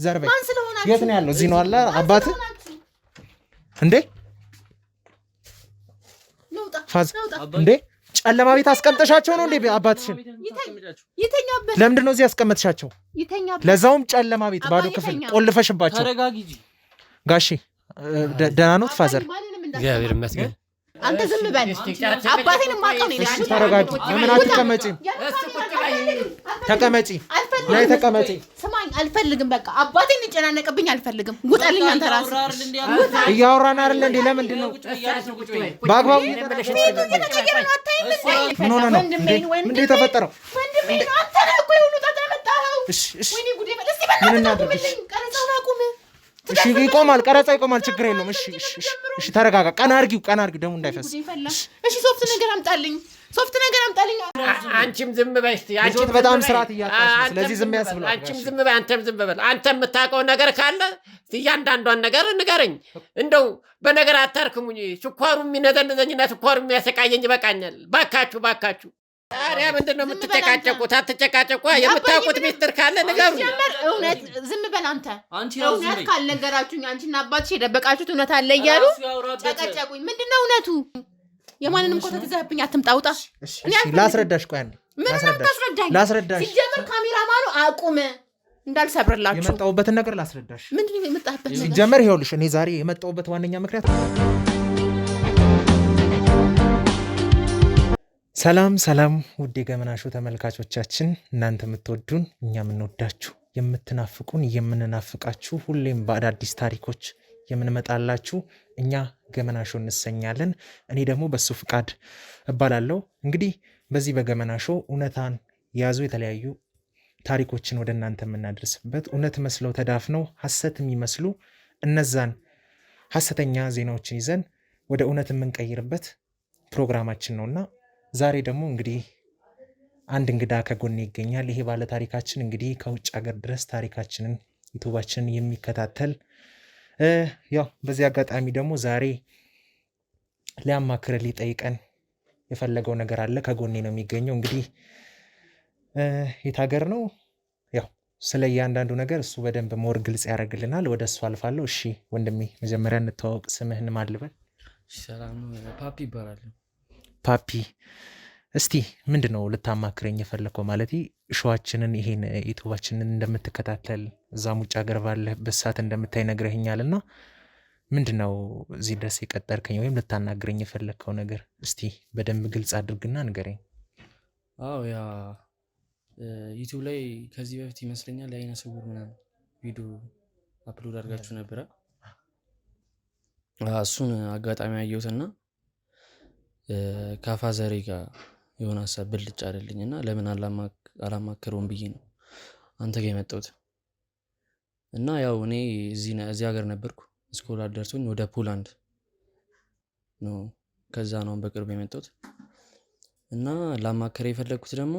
ዘርበይ የት ነው ያለው? እዚህ ነው አለ አባት እንዴ ፋዝ እንዴ ጨለማ ቤት አስቀምጠሻቸው ነው እንዴ አባትሽን? ይተኛበት። ለምንድን ነው እዚህ ያስቀመጥሻቸው? ለዛውም ጨለማ ቤት ባዶ ክፍል ቆልፈሽባቸው። ጋሺ ደህና ነው ፋዘር? እግዚአብሔር ይመስገን። አንተ ዝም በል። አባቴን ማቀው ነው። እሺ ተረጋጊ። ምን አትቀመጪም? ተቀመጪ። ናይ ተቀመጪ። ስማኝ፣ አልፈልግም። በቃ አባቴን እንጨናነቅብኝ አልፈልግም። ውጣልኝ። አንተ ራስህ እያወራን አይደል እንዴ? ለምንድን ነው በአግባቡ ምን ሆነ ነው እንዴ የተፈጠረው? ወንድሜ አንተ ነህ እኮ የሁሉ ጣጣ ያመጣኸው። ወይኔ ጉዴ! እስቲ በእናትህ ቀረጻውን አቁም። እሺ ይቆማል፣ ቀረጻ ይቆማል። ችግር የለውም። እሺ ተረጋጋ። ቀና አድርጊው ደሙ እንዳይፈስ። እሺ ሶፍት ነገር አምጣልኝ። አንቺም ዝም በይ እስቲ። አንቺ በጣም ስርዓት እያጣሽ ነው። ስለዚህ ዝም ያስብላል። አንቺም ዝም በይ፣ አንተም ዝም በል። አንተ የምታውቀው ነገር ካለ እያንዳንዷን ነገር ንገረኝ። እንደው በነገር አታርክሙኝ። ስኳሩ የሚነዘንዘኝና ስኳሩ የሚያሰቃየኝ ይበቃኛል። ባካችሁ። ታዲያ ምንድን ነው የምትጨቃጨቁት? አትጨቃጨቁ። የምታውቁት ሚስጥር ካለ ንገሩኝ። እውነት ዝም በል አንተ። እውነት ካልነገራችሁኝ አንቺና አባትሽ የደበቃችሁት እውነት አለ እያሉ ጨቀጨቁኝ። ምንድን ነው እውነቱ? የማንንም ኮተት ይዘህብኝ አትምጣውጣ። ላስረዳሽ። ቆይ አንዴ ላስረዳሽ። ሲጀመር ካሜራማኑ አቁም እንዳልሰብርላችሁ። የመጣሁበትን ነገር ላስረዳሽ። ምንድን ነው የመጣህበት? ሲጀመር ይኸውልሽ፣ እኔ ዛሬ የመጣሁበት ዋነኛ ምክንያት ሰላም ውድ የገመና ሾው ተመልካቾቻችን፣ እናንተ የምትወዱን እኛ የምንወዳችሁ፣ የምትናፍቁን የምንናፍቃችሁ፣ ሁሌም በአዳዲስ ታሪኮች የምንመጣላችሁ እኛ ገመና ሾው እንሰኛለን። እኔ ደግሞ በሱ ፍቃድ እባላለሁ። እንግዲህ በዚህ በገመና ሾው እውነታን የያዙ የተለያዩ ታሪኮችን ወደ እናንተ የምናደርስበት፣ እውነት መስለው ተዳፍነው ሐሰት የሚመስሉ እነዛን ሐሰተኛ ዜናዎችን ይዘን ወደ እውነት የምንቀይርበት ፕሮግራማችን ነውና ዛሬ ደግሞ እንግዲህ አንድ እንግዳ ከጎኔ ይገኛል። ይሄ ባለ ታሪካችን እንግዲህ ከውጭ ሀገር ድረስ ታሪካችንን ዩቲዩባችንን የሚከታተል ያው በዚህ አጋጣሚ ደግሞ ዛሬ ሊያማክር ሊጠይቀን የፈለገው ነገር አለ። ከጎኔ ነው የሚገኘው። እንግዲህ የት ሀገር ነው? ያው ስለ እያንዳንዱ ነገር እሱ በደንብ ሞር ግልጽ ያደርግልናል። ወደ እሱ አልፋለሁ። እሺ ወንድሜ መጀመሪያ እንተዋወቅ። ስምህን ማን ልበል? ሰላም ነው። ፓፒ ይባላል። ፓፒ፣ እስቲ ምንድን ነው ልታማክረኝ የፈለከው? ማለት ሾዋችንን ይሄን ዩቲዩባችንን እንደምትከታተል እዛም ውጭ ሀገር ባለህበት ሰዓት እንደምታይ ነግረኸኛል እና ምንድን ነው እዚህ ድረስ የቀጠርከኝ ወይም ልታናግረኝ የፈለከው ነገር? እስቲ በደንብ ግልጽ አድርግና ንገረኝ። አዎ ያ ዩቲዩብ ላይ ከዚህ በፊት ይመስለኛል የአይነ ስውር ምናምን ቪዲዮ አፕሎድ አድርጋችሁ ነበረ። እሱን አጋጣሚ አየሁትና ከፋዘሬ ጋር የሆነ ሀሳብ ብልጭ አለልኝና ለምን አላማከረውም ብዬ ነው አንተ ጋር የመጣሁት። እና ያው እኔ እዚህ ሀገር ነበርኩ፣ ስኮላር ደርሶኝ ወደ ፖላንድ ነው፣ ከዛ ነው በቅርብ የመጣሁት። እና ላማከረ የፈለግኩት ደግሞ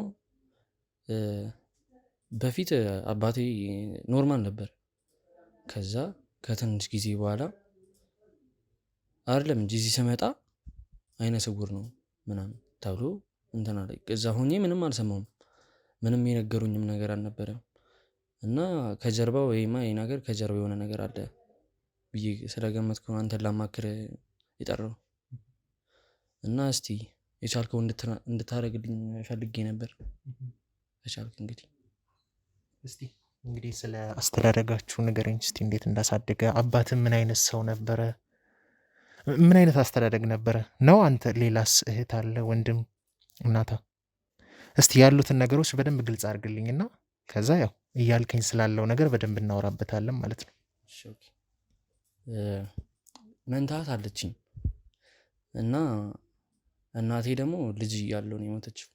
በፊት አባቴ ኖርማል ነበር። ከዛ ከትንሽ ጊዜ በኋላ አይደለም እንጂ እዚህ ስመጣ አይነ ስውር ነው ምናምን ተብሎ እንትና ላይ እዛ ሆኜ ምንም አልሰማሁም። ምንም የነገሩኝም ነገር አልነበረም። እና ከጀርባው ወይማ ይሄ ነገር ከጀርባ የሆነ ነገር አለ ብዬ ስለገመትኩ አንተን ላማክር የጠራው። እና እስቲ የቻልከው እንድታደርግልኝ ፈልጌ ነበር። ከቻልክ እስቲ እንግዲህ ስለ አስተዳደጋችሁ ንገረኝ እስቲ። እንዴት እንዳሳደገ አባትህ ምን አይነት ሰው ነበረ? ምን አይነት አስተዳደግ ነበረ ነው? አንተ ሌላስ እህት አለ ወንድም እናታ? እስቲ ያሉትን ነገሮች በደንብ ግልጽ አድርግልኝና ከዛ ያው እያልከኝ ስላለው ነገር በደንብ እናወራበታለን ማለት ነው። መንታት አለችኝ እና እናቴ ደግሞ ልጅ እያለሁ ነው የሞተችው።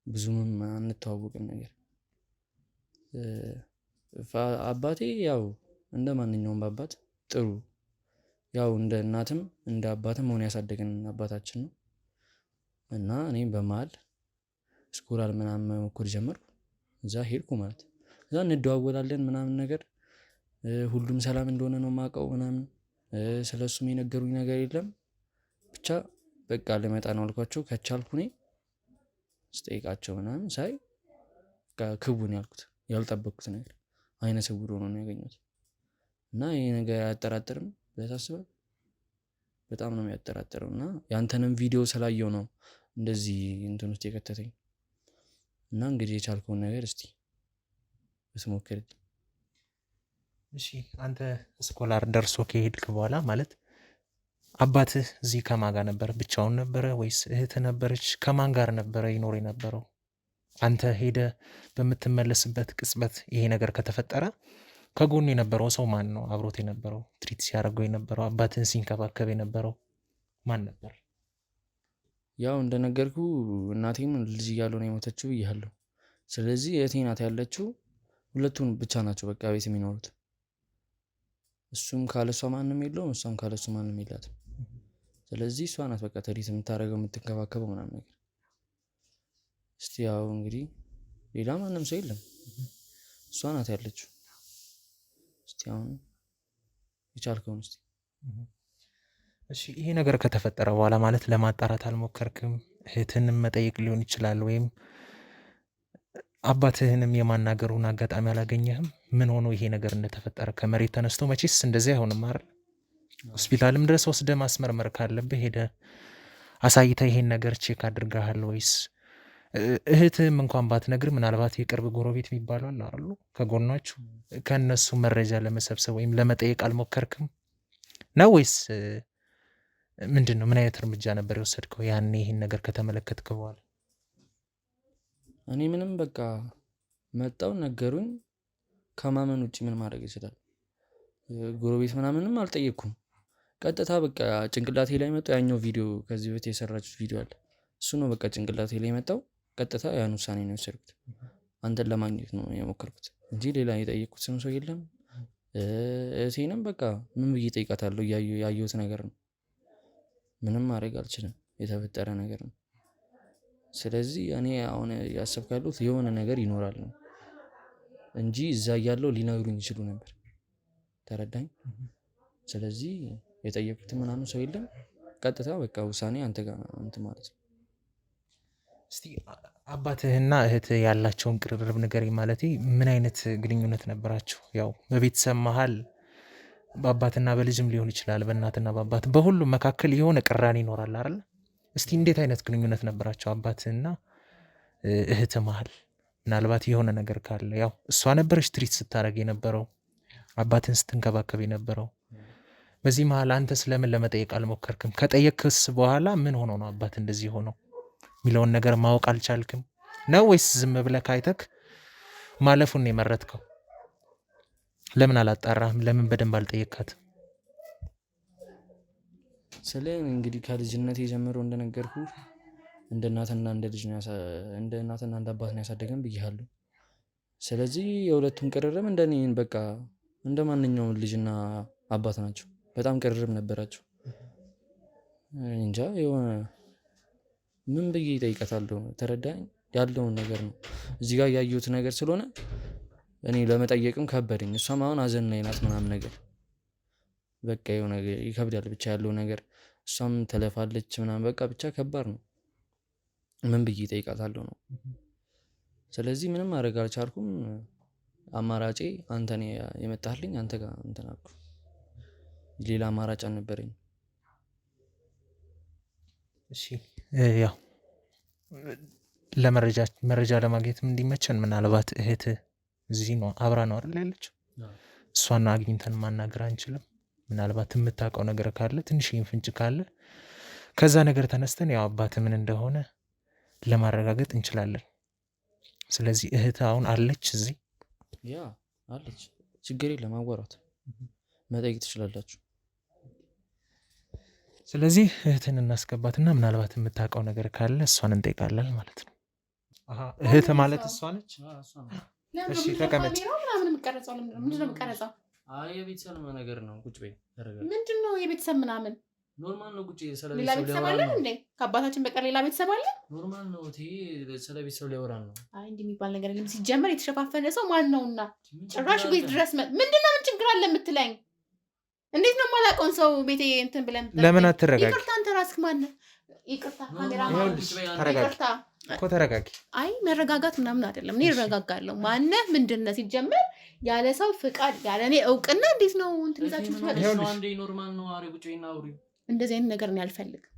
ብዙም አንተዋወቅም ነገር። አባቴ ያው እንደ ማንኛውም አባት ጥሩ፣ ያው እንደ እናትም እንደ አባትም ሆነ ያሳደገን አባታችን ነው። እና እኔም በመሀል ስኮላር ምናምን መሞከር ጀመርኩ። እዛ ሄድኩ ማለት እዛ እንደዋወላለን ምናምን ነገር፣ ሁሉም ሰላም እንደሆነ ነው የማውቀው ምናምን። ስለሱም የነገሩኝ ነገር የለም። ብቻ በቃ ልመጣ ነው አልኳቸው። ከቻልኩ እኔ ስጠይቃቸው ምናምን ሳይ ክቡን ያልኩት ያልጠበቅኩት ነገር አይነ ስውር ሆኖ ነው ያገኙት። እና ይሄ ነገር አያጠራጥርም ብለህ ታስባለህ? በጣም ነው የሚያጠራጥረው። እና ያንተንም ቪዲዮ ስላየው ነው እንደዚህ እንትን ውስጥ የከተተኝ። እና እንግዲህ የቻልከውን ነገር እስቲ ብትሞክር። እሺ አንተ ስኮላር ደርሶ ከሄድክ በኋላ ማለት አባትህ እዚህ ከማን ጋር ነበር? ብቻውን ነበረ ወይስ እህት ነበረች? ከማን ጋር ነበረ ይኖር የነበረው? አንተ ሄደ በምትመለስበት ቅጽበት ይሄ ነገር ከተፈጠረ ከጎኑ የነበረው ሰው ማን ነው? አብሮት የነበረው ትሪት ሲያደርገው የነበረው አባትህን ሲንከባከብ የነበረው ማን ነበር? ያው እንደነገርኩ እናቴም ልጅ እያለሁ ነው የሞተችው ብያለሁ። ስለዚህ እህቴ ናት ያለችው። ሁለቱን ብቻ ናቸው በቃ ቤት የሚኖሩት። እሱም ካለሷ ማንም የለውም፣ እሷም ካለሱ ማንም የላትም። ስለዚህ እሷ ናት በቃ ትሪት የምታደርገው የምትንከባከበው ምናምን ነገር። እስቲ ያው እንግዲህ ሌላ ማንም ሰው የለም፣ እሷ ናት ያለችው። እስቲ አሁን የቻልከውን እስቲ። እሺ ይሄ ነገር ከተፈጠረ በኋላ ማለት ለማጣራት አልሞከርክም? እህትንም መጠየቅ ሊሆን ይችላል፣ ወይም አባትህንም የማናገሩን አጋጣሚ አላገኘህም? ምን ሆኖ ይሄ ነገር እንደተፈጠረ ከመሬት ተነስቶ መቼስ እንደዚህ አይሆንም አይደል? ሆስፒታልም ድረስ ወስደ ማስመርመር ካለብህ ሄደ አሳይተ ይሄን ነገር ቼክ አድርገሃል ወይስ? እህትህም እንኳን ባትነግር ምናልባት የቅርብ ጎረቤት የሚባሉ አለ አይደል ከጎናችሁ፣ ከእነሱ መረጃ ለመሰብሰብ ወይም ለመጠየቅ አልሞከርክም ነው ወይስ ምንድን ነው? ምን አይነት እርምጃ ነበር የወሰድከው ያኔ ይህን ነገር ከተመለከትክ በኋላ? እኔ ምንም በቃ መጣው ነገሩኝ። ከማመን ውጭ ምን ማድረግ ይችላል? ጎረቤት ምናምንም አልጠየቅኩም። ቀጥታ በቃ ጭንቅላቴ ላይ መጣው ያኛው ቪዲዮ፣ ከዚህ በፊት የሰራችሁት ቪዲዮ አለ፣ እሱ ነው በቃ ጭንቅላቴ ላይ መጣው። ቀጥታ ያን ውሳኔ ነው የወሰድኩት። አንተን ለማግኘት ነው የሞከርኩት እንጂ ሌላ የጠየቅኩት ሰው የለም። እህቴንም በቃ ምን ብዬ ጠይቃታለሁ? ያየሁት ነገር ነው፣ ምንም ማድረግ አልችልም፣ የተፈጠረ ነገር ነው። ስለዚህ እኔ አሁን ያሰብኩ ያለሁት የሆነ ነገር ይኖራል ነው እንጂ እዛ እያለሁ ሊነግሩኝ ይችሉ ነበር። ተረዳኝ? ስለዚህ የጠየቁት ምናምን ሰው የለም። ቀጥታ በቃ ውሳኔ አንተ ጋር እንትን ማለት ነው። እስቲ አባትህና እህትህ ያላቸውን ቅርርብ ንገረኝ። ማለቴ ምን አይነት ግንኙነት ነበራቸው? ያው በቤተሰብ መሀል በአባትና በልጅም ሊሆን ይችላል፣ በእናትና በአባት በሁሉም መካከል የሆነ ቅራኔ ይኖራል አይደል? እስቲ እንዴት አይነት ግንኙነት ነበራቸው አባትህና እህትህ መሀል? ምናልባት የሆነ ነገር ካለ ያው እሷ ነበረች ትሪት ስታደርግ የነበረው አባትህን ስትንከባከብ የነበረው። በዚህ መሀል አንተ ስለምን ለመጠየቅ አልሞከርክም? ከጠየቅክስ በኋላ ምን ሆኖ ነው አባት እንደዚህ ሆነው የሚለውን ነገር ማወቅ አልቻልክም ነው ወይስ ዝም ብለህ ካይተክ ማለፉን ነው የመረጥከው? ለምን አላጣራህም? ለምን በደንብ አልጠየካትም? ስለ እንግዲህ ከልጅነት ጀምሮ እንደነገርኩ እንደ እናትና እንደ ልጅ ነው እንደ እናትና እንደ አባት ነው ያሳደገን ብያለሁ። ስለዚህ የሁለቱም ቅርርብ እንደኔ በቃ እንደ ማንኛውም ልጅና አባት ናቸው። በጣም ቅርርብ ነበራቸው። እንጃ የሆነ ምን ብዬ እጠይቃታለሁ? ተረዳኝ? ያለውን ነገር ነው እዚህ ጋር ያየሁት ነገር ስለሆነ እኔ ለመጠየቅም ከበደኝ። እሷም አሁን ሀዘን ላይ ናት ምናምን ነገር በቃ የሆነ ይከብዳል ብቻ ያለው ነገር። እሷም ተለፋለች ምናምን በቃ ብቻ ከባድ ነው። ምን ብዬ እጠይቃታለሁ ነው። ስለዚህ ምንም ማድረግ አልቻልኩም። አማራጬ አንተ ነህ የመጣህልኝ፣ አንተ ጋር እንትን አልኩ። ሌላ አማራጭ አልነበረኝ። እሺ ያው መረጃ ለማግኘትም እንዲመቸን ምናልባት እህትህ እዚህ ነው አብራ ነው አይደል ያለችው? እሷን አግኝተን ማናገር አንችልም? ምናልባት የምታውቀው ነገር ካለ ትንሽ ፍንጭ ካለ ከዛ ነገር ተነስተን ያው አባትህ ምን እንደሆነ ለማረጋገጥ እንችላለን። ስለዚህ እህትህ አሁን አለች እዚህ? ያ አለች፣ ችግር የለም፣ አዋራት መጠየቅ ትችላላችሁ። ስለዚህ እህትን እናስገባትና ምናልባት የምታውቀው ነገር ካለ እሷን እንጠይቃለን ማለት ነው። እህት ማለት እሷ ነች? እሺ ተቀመጭ። ምንድን ነው የምቀረጸው? የቤተሰብ ነገር ነው። ቁጭ በይ። ምንድን ነው የቤተሰብ ምናምን? ኖርማል ነው። ቁጭ ሌላ ቤተሰብ አለን እንዴ? ከአባታችን በቀር ሌላ ቤተሰብ አለ? ኖርማል ነው። ስለ ቤተሰብ ሊያወራን ነው። አይ እንዲህ የሚባል ነገር የለም። ሲጀመር የተሸፋፈነ ሰው ማን ነውና ጭራሽ ቤት ድረስ ምንድን ነው? ምን ችግር አለ የምትለኝ? እንዴት ነው የማላውቀውን ሰው ቤቴ እንትን ብለን ለምን አትረጋጊ? ይቅርታ፣ አንተ ራስህ ማነህ? ይቅርታ፣ ካሜራ ተረጋጊ። እኮ ተረጋጊ። አይ መረጋጋት ምናምን አይደለም። እኔ እረጋጋለሁ። ማነህ ምንድነው ሲጀመር ያለ ሰው ፍቃድ ያለ እኔ እውቅና እንዴት ነው እንትን ይዛችሁ ትመጣለሽ? አንዴ ኖርማል ነው። አሬ ቁጭ እና አውሪ። እንደዚህ አይነት ነገር እኔ አልፈልግም።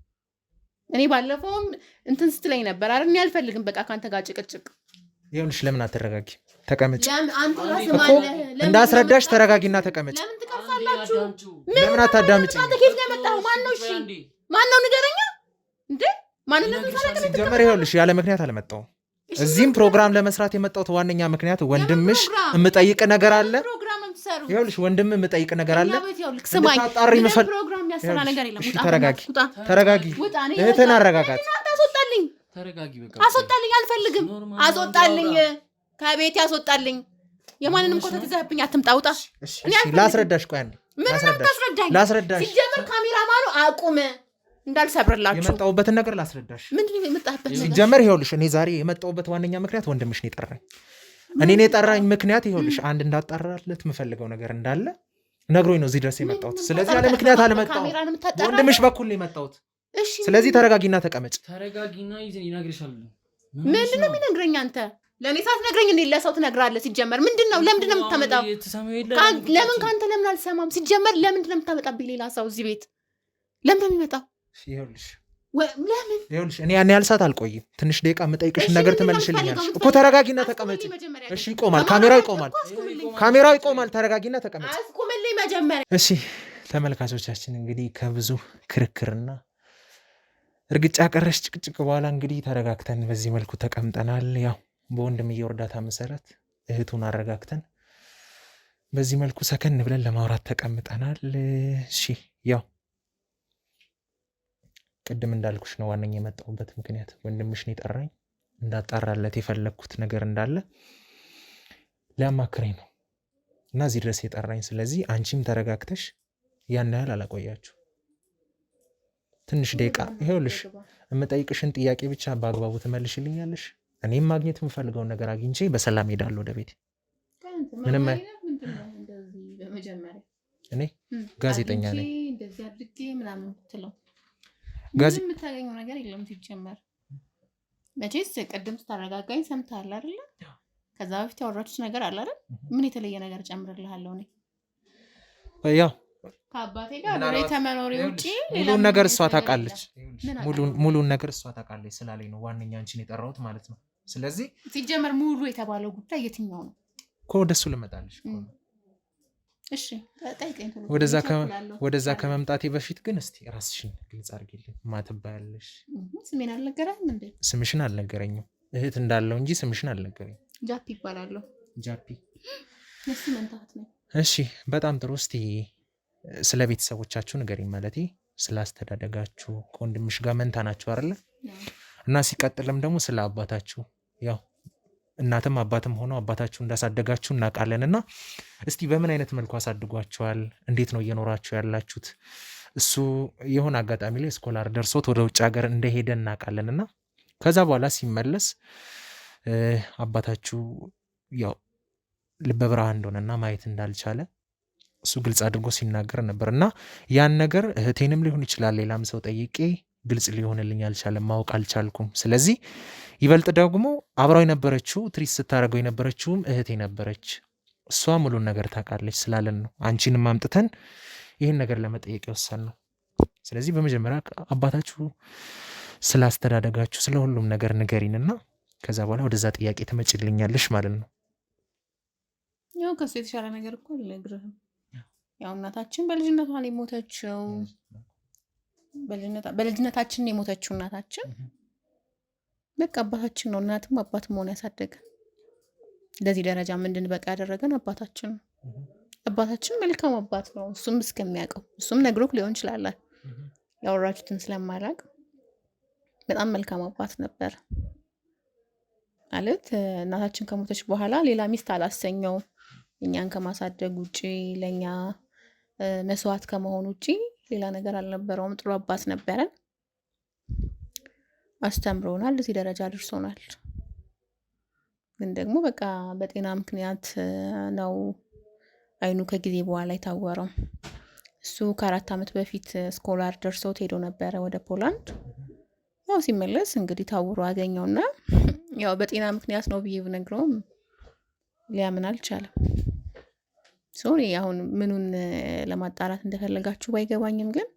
እኔ ባለፈውም እንትን ስትለኝ ነበር አይደል? እኔ አልፈልግም በቃ ካንተ ጋር ጭቅጭቅ። ይኸውልሽ ለምን አትረጋጊ? ተቀመጭ። አንተ ራስህ ማለት እንዳስረዳሽ ተረጋጊና ተቀመጭ። ለምን ትቀርፋላችሁ? ለምን አታዳምጪ? አንተ ከየት ነው የመጣኸው? ማን ነው? እሺ ማን ነው ንገረኛ እንዴ? ማን ነው ተሳለከ? ሲጀመር ይኸውልሽ ያለ ምክንያት አልመጣሁም። እዚህም ፕሮግራም ለመስራት የመጣሁት ዋነኛ ምክንያት ወንድምሽ የምጠይቅ ነገር አለ። ይኸውልሽ ወንድም የምጠይቅ ነገር አለ። እንድታጣሪ የምፈልግ ፕሮግራም ያሰራ ነገር የለም። ተረጋጊ፣ ተረጋጊ። እህትን አረጋጋት። አስወጣልኝ፣ ተረጋጊ። በቃ አስወጣልኝ። አልፈልግም። አስወጣልኝ፣ ከቤት ያስወጣልኝ። የማንንም ኮተት ይዘህብኝ አትምጣ። ውጣ። ላስረዳሽ። ቆይ አንዴ ላስረዳሽ። ሲጀመር ካሜራማኑ አቁም እንዳልሰብርላችሁ የመጣሁበትን ነገር ላስረዳሽ። ምንድነው የመጣህበት ነገር? ሲጀመር ይኸውልሽ እኔ ዛሬ የመጣሁበት ዋነኛ ምክንያት ወንድምሽ ነው የጠራኝ። እኔን የጠራኝ ምክንያት ይኸውልሽ አንድ እንዳጣራለት የምፈልገው ነገር እንዳለ ነግሮኝ ነው እዚህ ድረስ የመጣሁት። ስለዚህ ያለ ምክንያት አልመጣሁም። ወንድምሽ በኩል ነው የመጣሁት። ስለዚህ ተረጋጊና ተቀመጭ። ተረጋጊና ይነግርሻል። ምንድነው የሚነግረኝ? አንተ ለእኔ ሳትነግረኝ እንዴት ለሰው ትነግራለህ? ሲጀመር ምንድነው? ለምንድን ነው የምታመጣው? ለምን ከአንተ ለምን አልሰማም? ሲጀመር ለምንድን ነው የምታመጣብኝ ሌላ ሰው እዚህ ቤት? ለምን ነው የሚመጣው? ይኸውልሽ እኔ ያን ያህል ሰዓት አልቆይም። ትንሽ ደቂቃ የምጠይቅሽን ነገር ትመልሽልኛለሽ እኮ። ተረጋጊና ተቀመጭ። እሺ ይቆማል፣ ካሜራው ይቆማል፣ ካሜራው ይቆማል። ተረጋጊና ተቀመጭ። አስቁምልኝ መጀመሪያ። እሺ ተመልካቾቻችን እንግዲህ ከብዙ ክርክርና እርግጫ ቀረሽ ጭቅጭቅ በኋላ እንግዲህ ተረጋግተን በዚህ መልኩ ተቀምጠናል። ያው በወንድምየው እርዳታ መሰረት እህቱን አረጋግተን በዚህ መልኩ ሰከን ብለን ለማውራት ተቀምጠናል። እሺ ያው ቅድም እንዳልኩሽ ነው ዋነኛ የመጣሁበት ምክንያት ወንድምሽ ነው የጠራኝ። እንዳጣራለት የፈለግኩት ነገር እንዳለ ሊያማክረኝ ነው እና እዚህ ድረስ የጠራኝ። ስለዚህ አንቺም ተረጋግተሽ ያን ያህል አላቆያችሁ ትንሽ ደቂቃ። ይኸውልሽ የምጠይቅሽን ጥያቄ ብቻ በአግባቡ ትመልሽልኛለሽ። እኔም ማግኘት የምፈልገውን ነገር አግኝቼ በሰላም ሄዳለሁ ወደ ቤት። ምንም እኔ ጋዜጠኛ ነኝ። ምንም የምታገኘው ነገር የለም ሲጀመር። መቼስ ቅድም ስታረጋጋኝ ሰምተሃል አይደለ? ከዛ በፊት ያወራችሁት ነገር አለ አይደል? ምን የተለየ ነገር ጨምርልሃለሁ? እኔ ያው ከአባቴ ጋር አብሬ ከመኖሬ ውጪ ሙሉን ነገር እሷ ታውቃለች። ሙሉን ነገር እሷ ታውቃለች ስላለኝ ነው ዋነኛ አንቺን የጠራሁት ማለት ነው። ስለዚህ ሲጀመር ሙሉ የተባለው ጉዳይ የትኛው ነው እኮ? ወደሱ ልመጣልሽ እኮ ነው። እሺ ጠይቀኝ። ወደዛ ከመምጣቴ በፊት ግን እስቲ ራስሽን ግልጽ አድርጊልኝ። ማትባያለሽ? ስሜን አልነገረኝም እንዴ? ስምሽን አልነገረኝም። እህት እንዳለው እንጂ ስምሽን አልነገረኝም። ጃፒ ይባላለሁ። ጃፒ። እሺ መንታት ነው። እሺ በጣም ጥሩ። እስቲ ስለ ቤተሰቦቻችሁ ንገሪኝ። ማለቴ ስለ አስተዳደጋችሁ። ከወንድምሽ ጋር መንታ ናችሁ አይደለ? እና ሲቀጥልም ደግሞ ስለ አባታችሁ ያው እናትም አባትም ሆኖ አባታችሁ እንዳሳደጋችሁ እናውቃለን። እና እስቲ በምን አይነት መልኩ አሳድጓችኋል? እንዴት ነው እየኖራችሁ ያላችሁት? እሱ የሆነ አጋጣሚ ላይ ስኮላር ደርሶት ወደ ውጭ ሀገር እንደሄደ እናውቃለን። እና ከዛ በኋላ ሲመለስ አባታችሁ ያው ልበ ብርሃን እንደሆነና ማየት እንዳልቻለ እሱ ግልጽ አድርጎ ሲናገር ነበር። እና ያን ነገር እህቴንም ሊሆን ይችላል ሌላም ሰው ጠይቄ ግልጽ ሊሆንልኝ አልቻለም፣ ማወቅ አልቻልኩም። ስለዚህ ይበልጥ ደግሞ አብራው የነበረችው ትሪት ስታደርገው የነበረችውም እህቴ ነበረች። እሷ ሙሉን ነገር ታውቃለች ስላለን ነው አንቺንም አምጥተን ይህን ነገር ለመጠየቅ የወሰንነው። ስለዚህ በመጀመሪያ አባታችሁ ስላስተዳደጋችሁ ስለ ሁሉም ነገር ንገሪንና ከዛ በኋላ ወደዛ ጥያቄ ትመጭልኛለሽ ማለት ነው። ያው ከሱ የተሻለ ነገር እኮ አልነግርህም። ያው እናታችን በልጅነቷን የሞተችው በልጅነታችን የሞተችው እናታችን በቃ አባታችን ነው። እናትም አባትም ሆነ ያሳደገን ለዚህ ደረጃ እንድንበቃ ያደረገን አባታችን ነው። አባታችን መልካም አባት ነው። እሱም እስከሚያውቀው እሱም ነግሮክ ሊሆን ይችላል ያወራችሁትን ስለማላውቅ በጣም መልካም አባት ነበር። ማለት እናታችን ከሞተች በኋላ ሌላ ሚስት አላሰኘው። እኛን ከማሳደግ ውጪ ለኛ መስዋዕት ከመሆን ውጪ ሌላ ነገር አልነበረውም። ጥሩ አባት ነበረን። አስተምሮናል፣ እዚህ ደረጃ አድርሶናል። ግን ደግሞ በቃ በጤና ምክንያት ነው አይኑ ከጊዜ በኋላ የታወረው። እሱ ከ4 ዓመት በፊት ስኮላር ደርሶት ሄዶ ነበረ ወደ ፖላንድ። ያው ሲመለስ እንግዲህ ታውሮ አገኘውና ያው በጤና ምክንያት ነው ብዬ ብነግረውም ሊያምን አልቻለም። ሶሪ አሁን ምኑን ለማጣራት እንደፈለጋችሁ ባይገባኝም ግን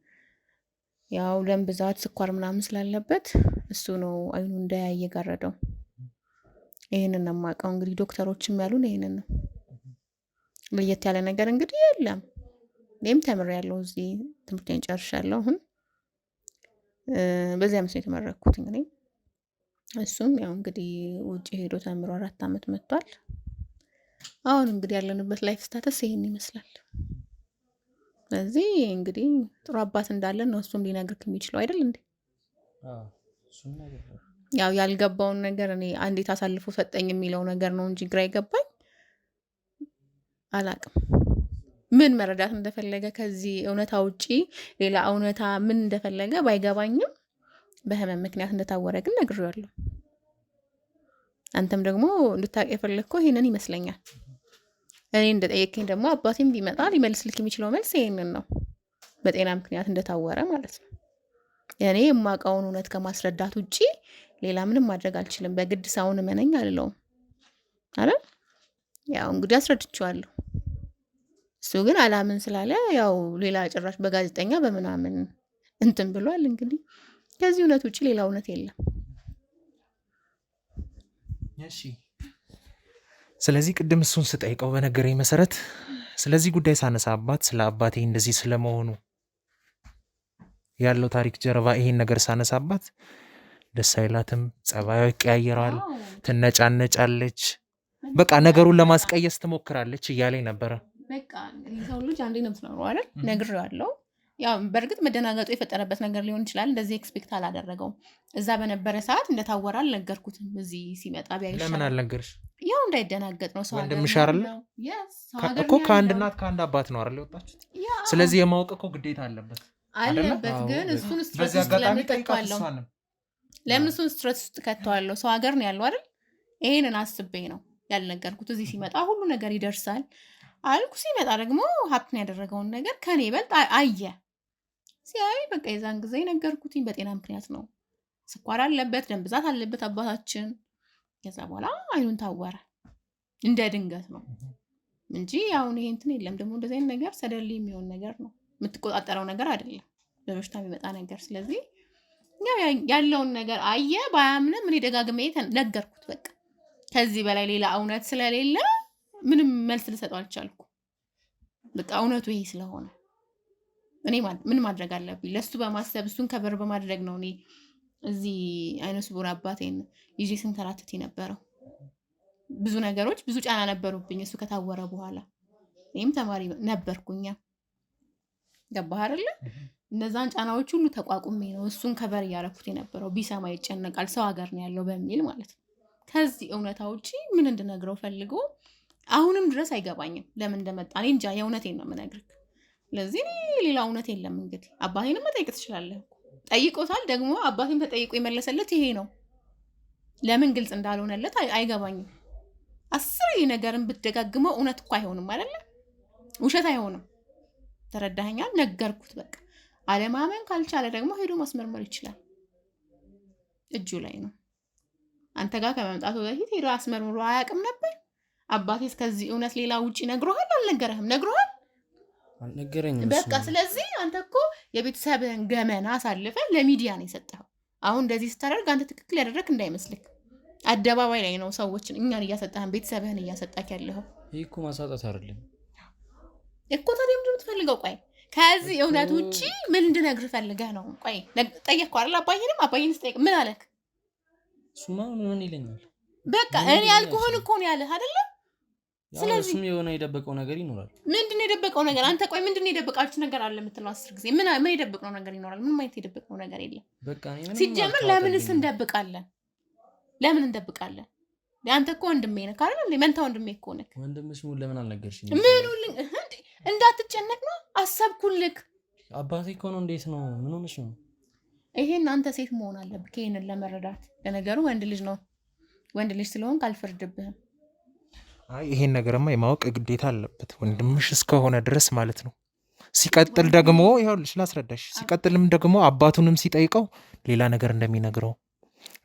ያው ደም ብዛት፣ ስኳር ምናምን ስላለበት እሱ ነው አይኑ እንዳያይ የጋረደው። ይሄንን ነው የማውቀው። እንግዲህ ዶክተሮችም ያሉን ይሄንን ነው። ለየት ያለ ነገር እንግዲህ የለም። እኔም ተምሬያለሁ፣ እዚህ ትምህርቴን ጨርሻለሁ። አሁን በዚህ ዓመት ነው የተመረኩት። እንግዲህ እሱም ያው እንግዲህ ውጭ ሄዶ ተምሮ 4 ዓመት መጥቷል። አሁን እንግዲህ ያለንበት ላይፍ ስታተስ ይሄን ይመስላል። ስለዚህ እንግዲህ ጥሩ አባት እንዳለን ነው እሱም ሊነግርክ የሚችለው አይደል እንዴ? ያው ያልገባውን ነገር እኔ አንዴት አሳልፎ ሰጠኝ የሚለው ነገር ነው እንጂ ግራ ይገባኝ አላቅም። ምን መረዳት እንደፈለገ ከዚህ እውነታ ውጪ ሌላ እውነታ ምን እንደፈለገ ባይገባኝም በህመም ምክንያት እንደታወረ ግን ነግሬዋለሁ። አንተም ደግሞ እንድታውቅ የፈለግከው ይሄንን ይመስለኛል። እኔ እንደጠየቀኝ ደግሞ አባቴም ቢመጣ ሊመልስልክ የሚችለው መልስ ይሄንን ነው፣ በጤና ምክንያት እንደታወረ ማለት ነው። እኔ የማውቀውን እውነት ከማስረዳት ውጪ ሌላ ምንም ማድረግ አልችልም። በግድ ሰውን እመነኝ አልለውም አይደል? ያው እንግዲህ አስረድቼዋለሁ። እሱ ግን አላምን ስላለ ያው ሌላ ጭራሽ በጋዜጠኛ በምናምን እንትን ብሏል። እንግዲህ ከዚህ እውነት ውጪ ሌላ እውነት የለም። እሺ፣ ስለዚህ ቅድም እሱን ስጠይቀው በነገረኝ መሰረት ስለዚህ ጉዳይ ሳነሳ አባት ስለ አባቴ እንደዚህ ስለመሆኑ ያለው ታሪክ ጀርባ ይሄን ነገር ሳነሳ አባት ደስ አይላትም፣ ጸባዩ ይቀያየራል፣ ትነጫነጫለች፣ በቃ ነገሩን ለማስቀየስ ትሞክራለች እያለኝ ነበረ። በቃ የሰው ልጅ አንዴ ነው የምትኖረው አይደል? ነግሬዋለሁ። ያው በእርግጥ መደናገጡ የፈጠረበት ነገር ሊሆን ይችላል። እንደዚህ ኤክስፔክት አላደረገውም። እዛ በነበረ ሰዓት እንደታወረ አልነገርኩትም። እዚህ ሲመጣ ቢያይ ለምን አልነገርሽ? ያው እንዳይደናገጥ ነው። ሰው ወንድምሽ አይደለ እኮ ከአንድ እናት ከአንድ አባት ነው አይደል የወጣችሁት? ስለዚህ የማወቅ እኮ ግዴታ አለበት አለበት። ግን እሱን ስትረስ ውስጥ ለምን ከተዋለሁ? ለምን እሱን ስትረስ ውስጥ ከተዋለሁ? ሰው ሀገር ነው ያለው አይደል? ይሄንን አስቤ ነው ያልነገርኩት። እዚህ ሲመጣ ሁሉ ነገር ይደርሳል አልኩ። ሲመጣ ደግሞ ሀብትን ያደረገውን ነገር ከኔ ይበልጥ አየ። ሲያይ በቃ የዛን ጊዜ ነገርኩትኝ። በጤና ምክንያት ነው፣ ስኳር አለበት፣ ደም ብዛት አለበት አባታችን። ከዛ በኋላ አይኑን ታወረ። እንደ ድንገት ነው እንጂ አሁን ይሄ እንትን የለም። ደግሞ እንደዚህ አይነት ነገር ሰደል የሚሆን ነገር ነው፣ የምትቆጣጠረው ነገር አይደለም፣ በበሽታ የሚመጣ ነገር። ስለዚህ ያው ያለውን ነገር አየ። ባያምንም እኔ ደጋግሜ ነገርኩት። በቃ ከዚህ በላይ ሌላ እውነት ስለሌለ ምንም መልስ ልሰጠው አልቻልኩ። በቃ እውነቱ ይሄ ስለሆነ እኔ ምን ማድረግ አለብኝ? ለሱ በማሰብ እሱን ከበር በማድረግ ነው እኔ እዚህ አይነ ስውር አባቴን ይዤ ስንከራተት የነበረው። ብዙ ነገሮች ብዙ ጫና ነበሩብኝ እሱ ከታወረ በኋላ። እኔም ተማሪ ነበርኩኛ። ገባህ አይደለ? እነዛን ጫናዎች ሁሉ ተቋቁሜ ነው እሱን ከበር እያረኩት የነበረው። ቢሰማ ይጨነቃል፣ ሰው ሀገር ነው ያለው በሚል ማለት ነው። ከዚህ እውነታ ውጪ ምን እንድነግረው ፈልጎ አሁንም ድረስ አይገባኝም ለምን እንደመጣ። እኔ እንጃ፣ የእውነቴን ነው የምነግርህ። ስለዚህ ሌላ እውነት የለም። እንግዲህ አባቴንም መጠየቅ ትችላለህ። ጠይቆታል ደግሞ አባቴን ተጠይቆ የመለሰለት ይሄ ነው። ለምን ግልጽ እንዳልሆነለት አይገባኝም። 10 ነገርን ብትደጋግመው እውነት እኮ አይሆንም አይደለ? ውሸት አይሆንም። ተረዳኸኛል? ነገርኩት በቃ። አለማመን ካልቻለ ደግሞ ሄዶ ማስመርመር ይችላል። እጁ ላይ ነው። አንተ ጋር ከመምጣቱ በፊት ሄዶ አስመርምሮ አያውቅም ነበር? አባቴ እስከዚህ እውነት ሌላ ውጪ ነግሮሃል? አልነገረህም? ነግሮሃል? አልነገረኝም። በቃ ስለዚህ አንተ እኮ የቤተሰብህን ገመና አሳልፈህ ለሚዲያ ነው የሰጠኸው። አሁን እንደዚህ ስታደርግ አንተ ትክክል ያደረግ እንዳይመስልክ። አደባባይ ላይ ነው ሰዎችን እኛን እያሰጠህን ቤተሰብህን እያሰጣክ ያለኸው። ይህ እኮ ማሳጣት አይደለም እኮ። ታዲያ ምንድን ነው የምትፈልገው? ቆይ ከዚህ እውነት ውጪ ምን እንድነግርህ ፈልገህ ነው? ቆይ ጠየቅኩህ አይደል? አባዬን ስጠይቅ ምን አለክ? እሱማ ምን ይለኛል? በቃ እኔ ያልኩህን እኮ ነው ያለህ አይደለ? ስለዚህ እሱም የሆነ የደበቀው ነገር ይኖራል። ምንድን ነው የደበቀው ነገር? አንተ ቆይ ምንድን ነው የደበቃችሁ ነገር አለ የምትለው 10 ጊዜ? ምን የደበቅነው ነገር ይኖራል? ምን ማለት የደበቅነው ነገር የለም። በቃ ሲጀምር ለምንስ እንደብቃለን? ለምን እንደብቃለን? አንተ እኮ ወንድሜ ነህ አይደል? መንታ ወንድሜ እኮ ነህ። ወንድምሽ ሙሉ ለምን አልነገርሽኝ? ምኑልኝ እንዳትጨነቅ ነው አሰብኩልክ። አባቴ እኮ ነው። እንዴት ነው? ምን ሆነሽ ነው? ይሄን አንተ ሴት መሆን አለብህ ይሄንን ለመረዳት። ለነገሩ ወንድ ልጅ ነው። ወንድ ልጅ ስለሆንክ አልፈርድብህም። አይ ይሄን ነገርማ የማወቅ ግዴታ አለበት ወንድምሽ እስከሆነ ድረስ ማለት ነው። ሲቀጥል ደግሞ ይኸውልሽ ላስረዳሽ። ሲቀጥልም ደግሞ አባቱንም ሲጠይቀው ሌላ ነገር እንደሚነግረው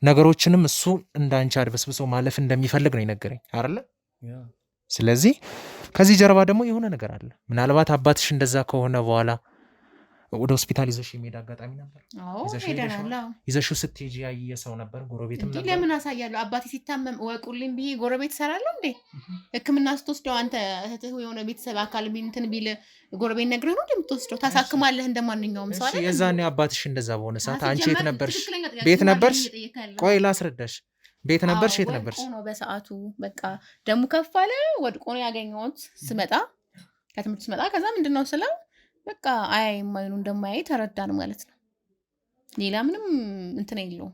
ነገሮችንም እሱ እንዳንቺ አድበስብሶ ማለፍ እንደሚፈልግ ነው የነገረኝ አይደለ? ስለዚህ ከዚህ ጀርባ ደግሞ የሆነ ነገር አለ። ምናልባት አባትሽ እንደዛ ከሆነ በኋላ ወደ ሆስፒታል ይዘሽ የሚሄድ አጋጣሚ ነበር? ይዘሽው ስትሄጂ ያየ ሰው ነበር? ጎረቤትም ነበር? ለምን አሳያለሁ? አባቴ ሲታመም ወቁልኝ ብዬ ጎረቤት እሰራለሁ እንዴ? ሕክምና ስትወስደው አንተ እህትህ የሆነ ቤተሰብ አካል እንትን ቢል ጎረቤት ነግረህ ነው እንደምትወስደው? ታሳክማለህ እንደማንኛውም ሰው አይደል? የዛኔ አባትሽ እንደዛ በሆነ ሰዓት አንቺ የት ነበርሽ? ቤት ነበርሽ? ቆይ ላስረዳሽ። ቤት ነበርሽ? የት ነበርሽ? ወድቆ ነው በሰዓቱ በቃ ደሙ ከፍ አለ። ወድቆ ነው ያገኘሁት ስመጣ ከትምህርት ስመጣ። ከዛ ምንድነው ስለው በቃ አያይ የማይኑ እንደማያይ ተረዳን ማለት ነው። ሌላ ምንም እንትን የለውም።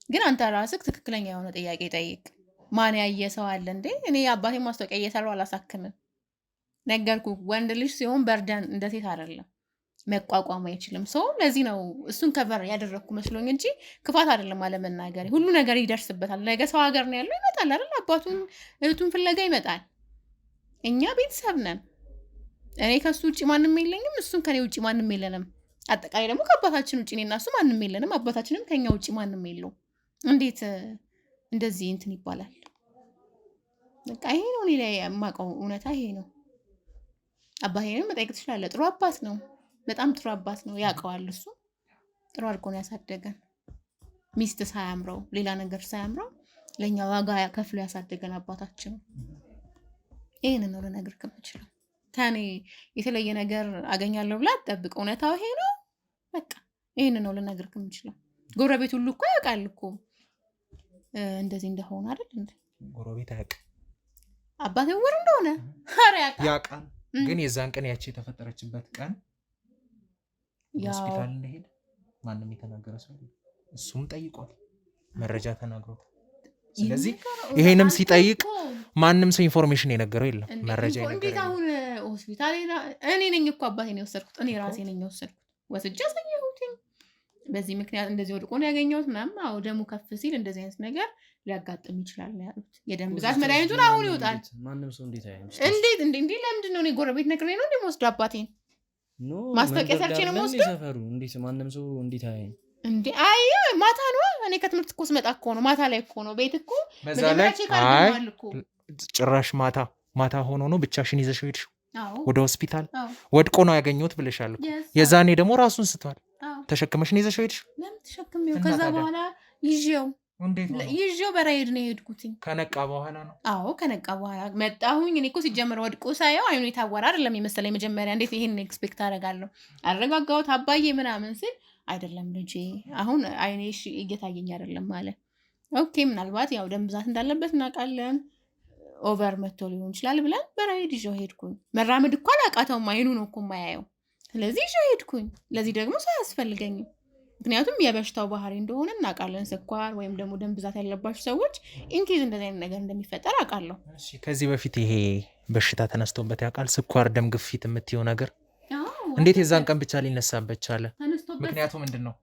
ግን አንተ ራስህ ትክክለኛ የሆነ ጥያቄ ጠይቅ። ማን ያየ ሰው አለ እንዴ? እኔ አባቴ ማስታወቂያ እየሰራሁ አላሳክምም። ነገርኩ። ወንድ ልጅ ሲሆን በርደን እንደ ሴት አይደለም፣ መቋቋም አይችልም። ሰው ለዚህ ነው እሱን ከቨር ያደረግኩ መስሎኝ እንጂ ክፋት አይደለም አለመናገር። ሁሉ ነገር ይደርስበታል። ነገ ሰው ሀገር ነው ያለው፣ ይመጣል አይደል? አባቱን እህቱን ፍለጋ ይመጣል። እኛ ቤተሰብ ነን። እኔ ከሱ ውጭ ማንም የለኝም፣ እሱም ከኔ ውጭ ማንም የለንም። አጠቃላይ ደግሞ ከአባታችን ውጭ እኔና እሱ ማንም የለንም። አባታችንም ከኛ ውጭ ማንም የለው። እንዴት እንደዚህ እንትን ይባላል? በቃ ይሄ ነው እኔ ላይ የማውቀው እውነታ ይሄ ነው። አባቴንም መጠየቅ ትችላለህ። ጥሩ አባት ነው፣ በጣም ጥሩ አባት ነው። ያውቀዋል። እሱ ጥሩ አድርጎ ነው ያሳደገን። ሚስት ሳያምረው ሌላ ነገር ሳያምረው ለእኛ ዋጋ ከፍሎ ያሳደገን አባታችን። ይህን ነው ልነግርህ የምችለው። ከኔ የተለየ ነገር አገኛለሁ ብላ አትጠብቅ። እውነታው ይሄ ነው። በቃ ይህን ነው ልነግርህ የምችለው። ጎረቤት ሁሉ እኮ ያውቃል እኮ እንደዚህ እንደሆነ አይደል እንዴ? ጎረቤት አያውቅም አባቴ ወር እንደሆነ ኧረ ያውቃል። ግን የዛን ቀን ያቺ የተፈጠረችበት ቀን ሆስፒታል እንደሄደ ማንም የተናገረ ሰው እሱም ጠይቋል፣ መረጃ ተናግሮታል። ስለዚህ ይሄንም ሲጠይቅ ማንም ሰው ኢንፎርሜሽን የነገረው የለም፣ መረጃ የነገረው። እንዴት አሁን ሆስፒታል እኔ ነኝ እኮ አባቴን የወሰድኩት፣ እኔ ራሴ ነኝ የወሰድኩት፣ ወስጄ አሳየሁት። በዚህ ምክንያት እንደዚህ ወድቆ ነው ያገኘሁት ምናምን። አዎ ደሙ ከፍ ሲል እንደዚህ አይነት ነገር ሊያጋጥም ይችላል ነው ያሉት። የደም ብዛት መድኃኒቱን አሁን ይወጣል። ማንም ሰው እንዴት አያይም? እንዴት ለምንድን ነው እኔ ጎረቤት ነግሬ ነው እንደምወስደው አባቴን ማስታወቂያ ሰርቼ ነው የምወስደው? ሰፈሩ እንዴት ማንም ሰው እንዴት አያይም እንዴ? አይ ማታ ነው። እኔ ከትምህርት እኮ ስመጣ እኮ ነው፣ ማታ ላይ እኮ ነው። ቤት እኮ ጭራሽ ማታ ሆኖ ነው ብቻሽን ይዘሽው ሄድሽው ወደ ሆስፒታል? ወድቆ ነው ያገኘሁት ብለሻል። የዛኔ ደግሞ ራሱን ስቷል። ተሸክመሽ ነው ይዘሽው ሄድሽው? ለምን ተሸክሜው? ከዛ በኋላ ይዤው በራይድ ነው የሄድኩትኝ። ከነቃ በኋላ ነው? አዎ ከነቃ በኋላ መጣሁኝ። እኔ እኮ ሲጀምር ወድቆ ሳየው አይኑ የታወረ አይደለም የመሰለኝ መጀመሪያ። እንዴት ይሄን ኤክስፔክት አደርጋለሁ? አረጋጋሁት። አባዬ ምናምን ስል አይደለም ልጄ አሁን አይኔ እየታየኝ አይደለም ማለት። ኦኬ ምናልባት ያው ደም ብዛት እንዳለበት እናውቃለን፣ ኦቨር መጥቶ ሊሆን ይችላል ብለን በራይድ ይዤው ሄድኩኝ። መራመድ እኮ አላቃተውም፣ አይኑ ነው እኮ የማያየው። ስለዚህ ይዤው ሄድኩኝ። ለዚህ ደግሞ ሰው አያስፈልገኝም፣ ምክንያቱም የበሽታው ባህሪ እንደሆነ እናውቃለን። ስኳር ወይም ደግሞ ደም ብዛት ያለባቸው ሰዎች ኢንኬዝ እንደዚህ አይነት ነገር እንደሚፈጠር አውቃለሁ። ከዚህ በፊት ይሄ በሽታ ተነስቶበት ያውቃል? ስኳር፣ ደም ግፊት የምትየው ነገር እንዴት የዛን ቀን ብቻ ሊነሳበት ቻለ? ምክንያቱ ምንድን ነው?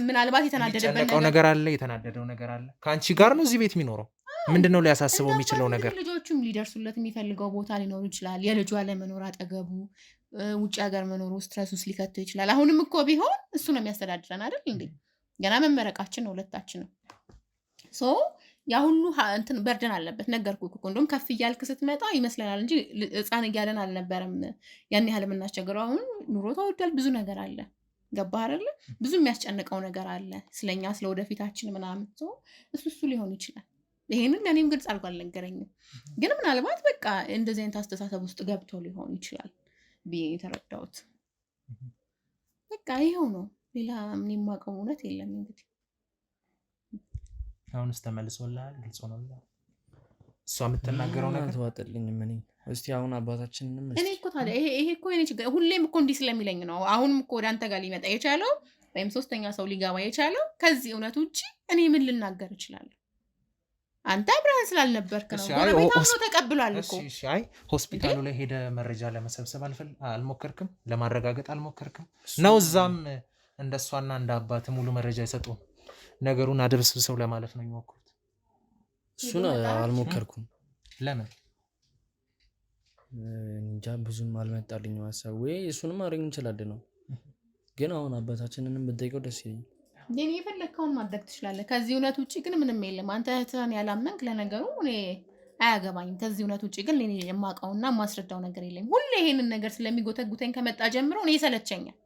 ምናልባት የተናደደበት ነገር አለ፣ የተናደደው ነገር አለ። ከአንቺ ጋር ነው እዚህ ቤት የሚኖረው። ምንድን ነው ሊያሳስበው የሚችለው ነገር? ልጆቹም ሊደርሱለት የሚፈልገው ቦታ ሊኖሩ ይችላል። የልጁ አለመኖር አጠገቡ፣ ውጭ ሀገር መኖሩ ስትረስ ውስጥ ሊከተው ይችላል። አሁንም እኮ ቢሆን እሱ ነው የሚያስተዳድረን አይደል እንዴ? ገና መመረቃችን ነው ሁለታችንም። ሶ ያ ሁሉ እንትን በርደን አለበት። ነገርኩህ እኮ እንደውም ከፍ እያልክ ስትመጣ ይመስለናል እንጂ ሕፃን እያለን አልነበረም ያን ያህል የምናስቸግረው። አሁን ኑሮ ተወዷል፣ ብዙ ነገር አለ። ገባህ አይደለ? ብዙ የሚያስጨንቀው ነገር አለ ስለኛ፣ ስለ ወደፊታችን ምናምን። እሱ ሊሆን ይችላል። ይሄንን እኔም ግልጽ አድርጎ አልነገረኝም፣ ግን ምናልባት በቃ እንደዚህ አይነት አስተሳሰብ ውስጥ ገብቶ ሊሆን ይችላል ብዬ የተረዳሁት። በቃ ይኸው ነው። ሌላ ምን የማውቀው እውነት የለም። እንግዲህ አሁንስ ተመልሶልሃል? ግልጽ ሆኖልሃል? እሷ የምትናገረው ነገር ተዋጠልኝም። እኔ እስቲ አሁን አባታችንንም እኔ እኮ ታዲያ ይሄ እኮ የኔ ችግር ሁሌም እኮ እንዲህ ስለሚለኝ ነው። አሁንም እኮ ወደ አንተ ጋር ሊመጣ የቻለው ወይም ሶስተኛ ሰው ሊገባ የቻለው ከዚህ እውነት ውጭ እኔ ምን ልናገር እችላለሁ? አንተ አብረህን ስላልነበርክ ነው። ጎረቤታቸው ተቀብሏል እኮ። አይ ሆስፒታሉ ላይ ሄደ መረጃ ለመሰብሰብ አልሞከርክም? ለማረጋገጥ አልሞከርክም ነው? እዛም እንደሷና እንደ አባት ሙሉ መረጃ ይሰጡ ነገሩን አድበስብሰው ለማለፍ ነው የሚሞክሩት። እሱን አልሞከርኩም። ለምን? እንጃ እንጃ ብዙም አልመጣልኝም ሀሳብ። ወይ እሱንም ማድረግ እንችላለን ነው፣ ግን አሁን አባታችንንም ብንጠይቀው ደስ ይለኛል። ግን የፈለግከውን ማድረግ ትችላለህ። ከዚህ እውነት ውጭ ግን ምንም የለም። አንተ እህትህን ያላመንክ ለነገሩ እኔ አያገባኝም። ከዚህ እውነት ውጭ ግን እኔ የማውቀውና የማስረዳው ነገር የለኝም። ሁሌ ይሄንን ነገር ስለሚጎተጉተኝ ከመጣ ጀምሮ እኔ ይሰለቸኛል።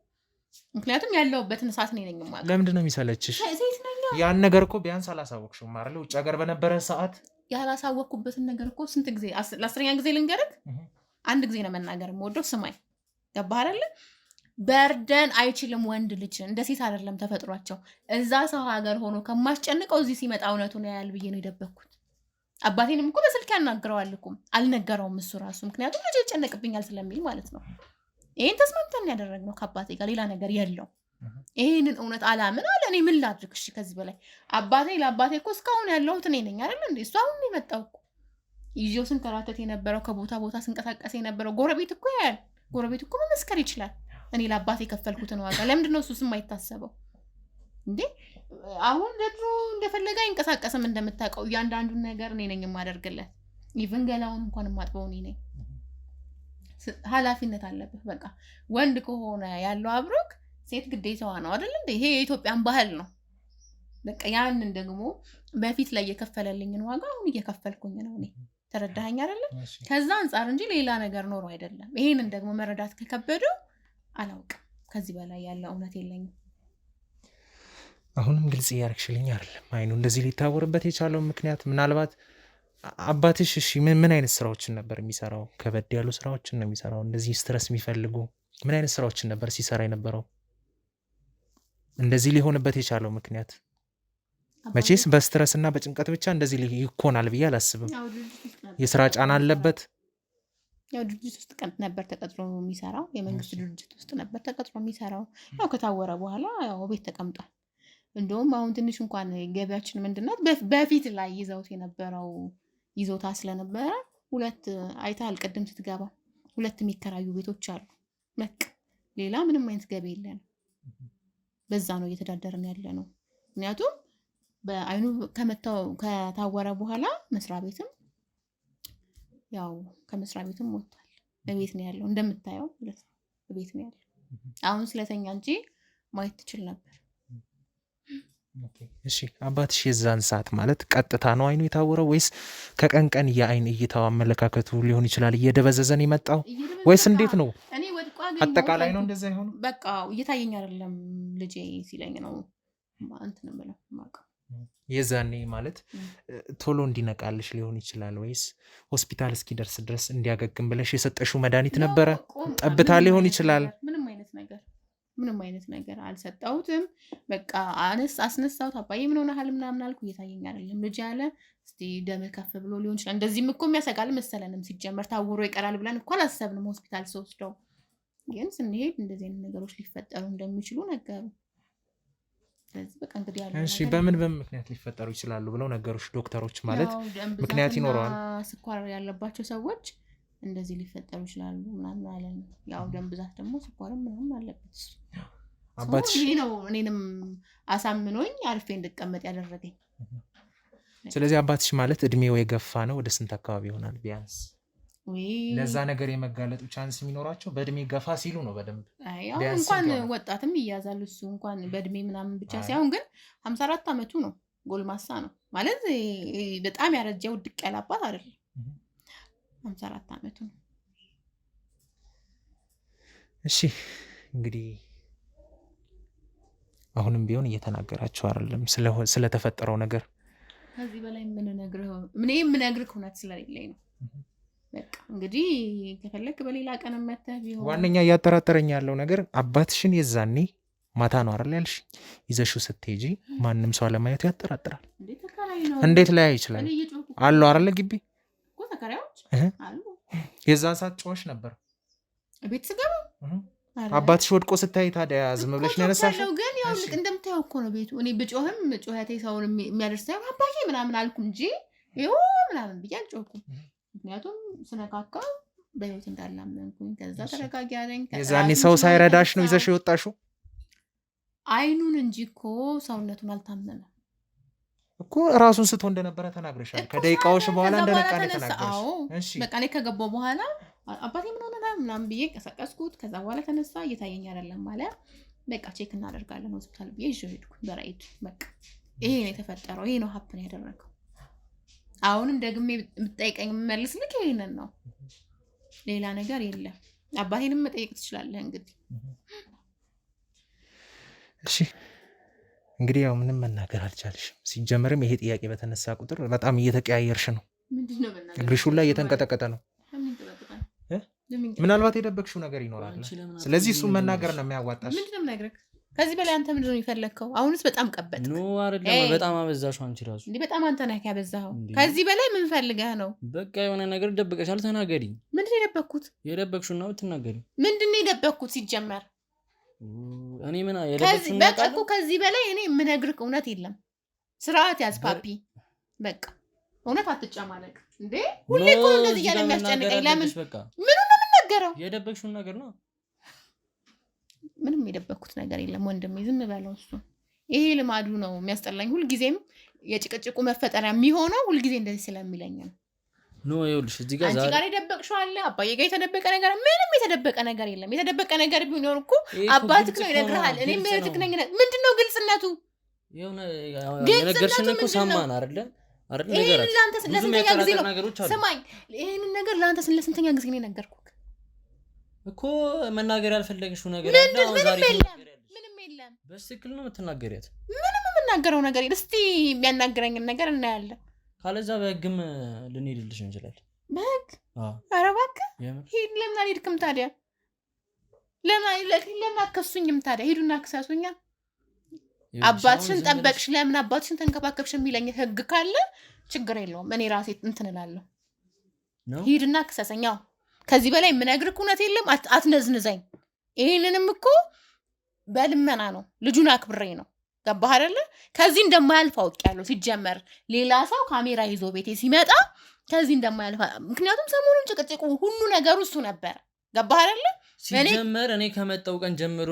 ምክንያቱም ያለሁበትን እሳት እኔ ነኝ የማውቀው። ለምንድን ነው የሚሰለችሽ? ሴት ነኝ። ያን ነገር እኮ ቢያንስ አላሳወቅሽውም አይደል? ውጭ ሀገር በነበረ ሰዓት ያላሳወቅኩበትን ነገር እኮ ስንት ጊዜ ለ10ኛ ጊዜ ልንገርህ። አንድ ጊዜ ነው መናገር የምወደው። ስማኝ፣ ገባህ አይደለ? በርደን አይችልም ወንድ ልጅ እንደ ሴት አይደለም ተፈጥሯቸው። እዛ ሰው ሀገር ሆኖ ከማስጨንቀው እዚህ ሲመጣ እውነቱን ያያል ብዬ ነው የደበኩት። አባቴንም እኮ በስልክ ያናግረዋል እኮ አልነገረውም እሱ ራሱ፣ ምክንያቱም ልጅ ይጨነቅብኛል ስለሚል ማለት ነው። ይሄን ተስማምተን ያደረግነው ከአባቴ ጋር ሌላ ነገር የለው። ይሄንን እውነት አላምን አለ። እኔ ምን ላድርግ? እሺ ከዚህ በላይ ለአባቴ እኮ እስካሁን ያለሁት እኔ ነኝ አይደል እንዴ? እሱ አሁን የመጣው እኮ ይዤው ስንከራተት የነበረው ከቦታ ቦታ ስንቀሳቀስ የነበረው ጎረቤት እኮ ያያል። ጎረቤት እኮ መመስከር ይችላል እኔ ለአባቴ የከፈልኩትን ዋጋ። ለምንድን ነው እሱ ስም አይታሰበው እንዴ? አሁን ለድሮ እንደፈለገ አይንቀሳቀስም። እንደምታውቀው እያንዳንዱን ነገር እኔ ነኝ የማደርግለት። ኢቭን ገላውን እንኳን የማጥበው እኔ ነኝ። ኃላፊነት አለብህ። በቃ ወንድ ከሆነ ያለው አብሮክ ሴት ግዴታዋ ነው አይደል እንዴ? ይሄ የኢትዮጵያን ባህል ነው። በቃ ያንን ደግሞ በፊት ላይ የከፈለልኝን ዋጋ አሁን እየከፈልኩኝ ነው እኔ። ተረዳኸኝ አይደለ? ከዛ አንጻር እንጂ ሌላ ነገር ኖሮ አይደለም። ይሄንን ደግሞ መረዳት ከከበደው አላውቅም። ከዚህ በላይ ያለ እውነት የለኝም። አሁንም ግልጽ እያደረግሽልኝ አይደለም። አይኑ እንደዚህ ሊታወርበት የቻለው ምክንያት ምናልባት አባትሽ እሺ ምን አይነት ስራዎችን ነበር የሚሰራው? ከበድ ያሉ ስራዎችን ነው የሚሰራው? እንደዚህ ስትረስ የሚፈልጉ ምን አይነት ስራዎችን ነበር ሲሰራ የነበረው? እንደዚህ ሊሆንበት የቻለው ምክንያት መቼስ በስትረስ እና በጭንቀት ብቻ እንደዚህ ይኮናል ብዬ አላስብም። የስራ ጫና አለበት። ያው ድርጅት ውስጥ ነበር ተቀጥሮ የሚሰራው። የመንግስት ድርጅት ውስጥ ነበር ተቀጥሮ የሚሰራው። ያው ከታወረ በኋላ ያው ቤት ተቀምጧል። እንደውም አሁን ትንሽ እንኳን ገቢያችን ምንድናት በፊት ላይ ይዘውት የነበረው ይዞታ ስለነበረ ሁለት አይተሃል፣ ቅድም ስትገባ ሁለት የሚከራዩ ቤቶች አሉ። በቃ ሌላ ምንም አይነት ገቢ የለንም። በዛ ነው እየተዳደርን ያለ ነው። ምክንያቱም በአይኑ ከታወረ በኋላ መስሪያ ቤትም ያው ከመስሪያ ቤትም ወጥቷል። በቤት ነው ያለው እንደምታየው ማለት ነው። በቤት ነው ያለው። አሁን ስለተኛ እንጂ ማየት ትችል ነበር። እሺ አባትሽ የዛን ሰዓት ማለት ቀጥታ ነው አይኑ የታወረው ወይስ ከቀን ቀን የአይን እይታው አመለካከቱ ሊሆን ይችላል እየደበዘዘን የመጣው ወይስ እንዴት ነው? እኔ ወድቋ አጠቃላይ ነው እንደዛ ይሆኑ? በቃ እየታየኝ አይደለም ልጄ ሲለኝ ነው እንትን ብለው ማቀ የዛኔ ማለት ቶሎ እንዲነቃልሽ ሊሆን ይችላል ወይስ ሆስፒታል እስኪደርስ ድረስ እንዲያገግም ብለሽ የሰጠሽው መድኃኒት ነበረ? ጠብታ ሊሆን ይችላል። ምንም አይነት ነገር አልሰጠሁትም። በቃ አስነሳሁት። አባዬ ምን ሆነሃል ምናምን አልኩ። እየታየኝ አይደለም ልጅ ያለ እስቲ ደም ከፍ ብሎ ሊሆን ይችላል። እንደዚህም እኮ የሚያሰጋል መሰለንም። ሲጀመር ታውሮ ይቀራል ብለን እኮ አላሰብንም ሆስፒታል ስወስደው። ግን ስንሄድ እንደዚህ አይነት ነገሮች ሊፈጠሩ እንደሚችሉ ነገሩ። ስለዚህ በቃ እንግዲህ ያለው እሺ በምን ምክንያት ሊፈጠሩ ይችላሉ ብለው ነገሮች ዶክተሮች ማለት ምክንያት ይኖረዋል። ስኳር ያለባቸው ሰዎች እንደዚህ ሊፈጠሩ ይችላሉ ምናምን አለን። ያው ደም ብዛት ደግሞ ስኳርም ምናምን አለበት። አባትሽ ይሄ ነው እኔንም አሳምኖኝ አርፌ እንድቀመጥ ያደረገኝ። ስለዚህ አባትሽ ማለት እድሜው የገፋ ነው። ወደ ስንት አካባቢ ይሆናል ቢያንስ? ለዛ ነገር የመጋለጡ ቻንስ የሚኖራቸው በእድሜ ገፋ ሲሉ ነው። በደንብ እንኳን ወጣትም ይያዛል እሱ እንኳን በእድሜ ምናምን ብቻ ሳይሆን ግን 54 ዓመቱ ነው። ጎልማሳ ነው ማለት በጣም ያረጀው ድቅ ያለ አባት አይደለም። 54 ዓመቱ ነው። እሺ እንግዲህ አሁንም ቢሆን እየተናገራችሁ አይደለም ስለተፈጠረው ነገር። ከዚህ በላይ የምነግርህ እውነት ስለሌለኝ ነው። በቃ እንግዲህ ከፈለክ በሌላ ቀን መተህ ቢሆን። ዋነኛ እያጠራጠረኝ ያለው ነገር አባትሽን የዛኔ ማታ ነው አይደል ያልሽኝ ይዘሽው ስትሄጂ ማንም ሰው አለማየቱ ያጠራጥራል። እንዴት ላይ ይችላል? አሉ አይደል ግቢ ተከራዮች አሉ። የዛን ሰዓት ጮኸሽ ነበር ቤት ስገባ። አባትሽ ወድቆ ስታይ ታዲያ ዝም ብለሽ ነው ያነሳሽው? ግን ያው ልክ እንደምታየው እኮ ነው ቤቱ። እኔ ብጮህም ጩኸቴ ሰውን የሚያደርሰው አባዬ ምናምን አልኩ እንጂ ይኸው ምናምን ብዬ አልጮህኩም። ምክንያቱም ስነካካ በህይወት እንዳላመንኩኝ። ከዛ ተረጋጊ አለኝ። የዛኔ ሰው ሳይረዳሽ ነው ይዘሽ የወጣሽው? አይኑን እንጂ እኮ ሰውነቱን አልታመመም እኮ ራሱን ስቶ እንደነበረ ተናግረሻል። ከደቂቃዎች በኋላ እንደነቃ ነው ተናገርሽ። በቃ እኔ ከገባሁ በኋላ አባቴ ምን ሆነ ምናምን ብዬ ቀሰቀስኩት። ከዛ በኋላ ተነሳ እየታየኝ አይደለም ማለት በቃ ቼክ እናደርጋለን ሆስፒታል ብዬ ይዤው ሄድኩኝ በራይድ። በቃ ይሄ ነው የተፈጠረው፣ ይሄ ነው ሀፕን ያደረገው። አሁንም ደግሜ የምትጠይቀኝ የምመልስልክ ይሄንን ነው፣ ሌላ ነገር የለም። አባቴንም መጠየቅ ትችላለህ እንግዲህ። እሺ እንግዲህ ያው ምንም መናገር አልቻልሽም። ሲጀመርም ይሄ ጥያቄ በተነሳ ቁጥር በጣም እየተቀያየርሽ ነው። ምንድነው መናገር? እግርሽ ላይ እየተንቀጠቀጠ ነው። ምናልባት የደበቅሽው ነገር ይኖራል። ስለዚህ እሱን መናገር ነው የሚያዋጣሽ። ምንድነው የምነግርህ? ከዚህ በላይ አንተ ምንድነው የፈለግከው? አሁንስ በጣም ቀበጥ ኖ አይደለም፣ በጣም አበዛሽው አንቺ ራሱ። እንዴ በጣም አንተ ነህ ያበዛኸው። ከዚህ በላይ ምን ፈልገህ ነው? በቃ የሆነ ነገር ደብቀሻል፣ ተናገሪ። ምንድነው የደበቅኩት? የደበቅሽው ነው ብትናገሪ። ምንድነው የደበቅኩት ሲጀመር? እኔ ምን የደበቅሽው ነው? በቃ እኮ ከዚህ በላይ እኔ የምነግርህ እውነት የለም። ስርዓት ያዝ ፓፒ። በቃ እውነት አትጨማለቅ እንዴ። ሁሌ እኮ እንደዚህ እያለ የሚያስጨንቀኝ ለምን? ምንም ነው የምናገረው? የደበቅሽው ነገር ነው። ምንም የደበቅኩት ነገር የለም ወንድሜ፣ ዝም በለው። እሱ ይሄ ልማዱ ነው የሚያስጠላኝ። ሁልጊዜም የጭቅጭቁ መፈጠሪያ የሚሆነው ሁልጊዜ እንደዚህ ስለሚለኝ ነው። ኖ ይኸውልሽ፣ እዚህ ጋር አንቺ ጋር የደበቅሽው አለ፣ አባዬ ጋር የተደበቀ ነገር፣ ምንም የተደበቀ ነገር የለም። የተደበቀ ነገር ቢኖር እኮ አባትህ ነው ይነግርሃል። እኔ ምንትክ ነኝ። ምንድነው ግልጽነቱ? የሆነ የነገርሽን እኮ ሰማን አይደለ? አይደል? ነገራት ለአንተ ለስንተኛ ጊዜ ነው? ስማኝ፣ ይሄንን ነገር ለአንተ ለስንተኛ ጊዜ ነው የነገርኩህ እኮ? መናገር ያልፈለግሽው ነገር አለ። አሁን ዛሬ ምንም የለም። በትክክል ነው የምትናገሪያት። ምንም የምናገረው ነገር የለም። እስቲ የሚያናግረኝን ነገር እናያለን። ካለዛ በህግም ልንሄድልሽ እንችላለን። በህግ? ኧረ እባክህ ሂድ። ለምን አልሄድክም ታዲያ? ለምን አከሱኝም ታዲያ? ሂዱና ክሰሱኛ። አባትሽን ጠበቅሽ፣ ለምን አባትሽን ተንከባከብሽ የሚለኝ ህግ ካለ ችግር የለውም። እኔ ራሴ እንትን እላለሁ። ሂድና ክሰሰኛው። ከዚህ በላይ የምነግርህ እውነት የለም። አትነዝንዘኝ። ይሄንንም እኮ በልመና ነው፣ ልጁን አክብሬ ነው። ገባህ አይደለ? ከዚህ እንደማያልፍ አውቄያለሁ። ሲጀመር ሌላ ሰው ካሜራ ይዞ ቤቴ ሲመጣ ከዚህ እንደማያልፍ፣ ምክንያቱም ሰሞኑን ጭቅጭቁ ሁሉ ነገሩ እሱ ነበር። ገባህ አይደለ? ሲጀመር እኔ ከመጣው ቀን ጀምሮ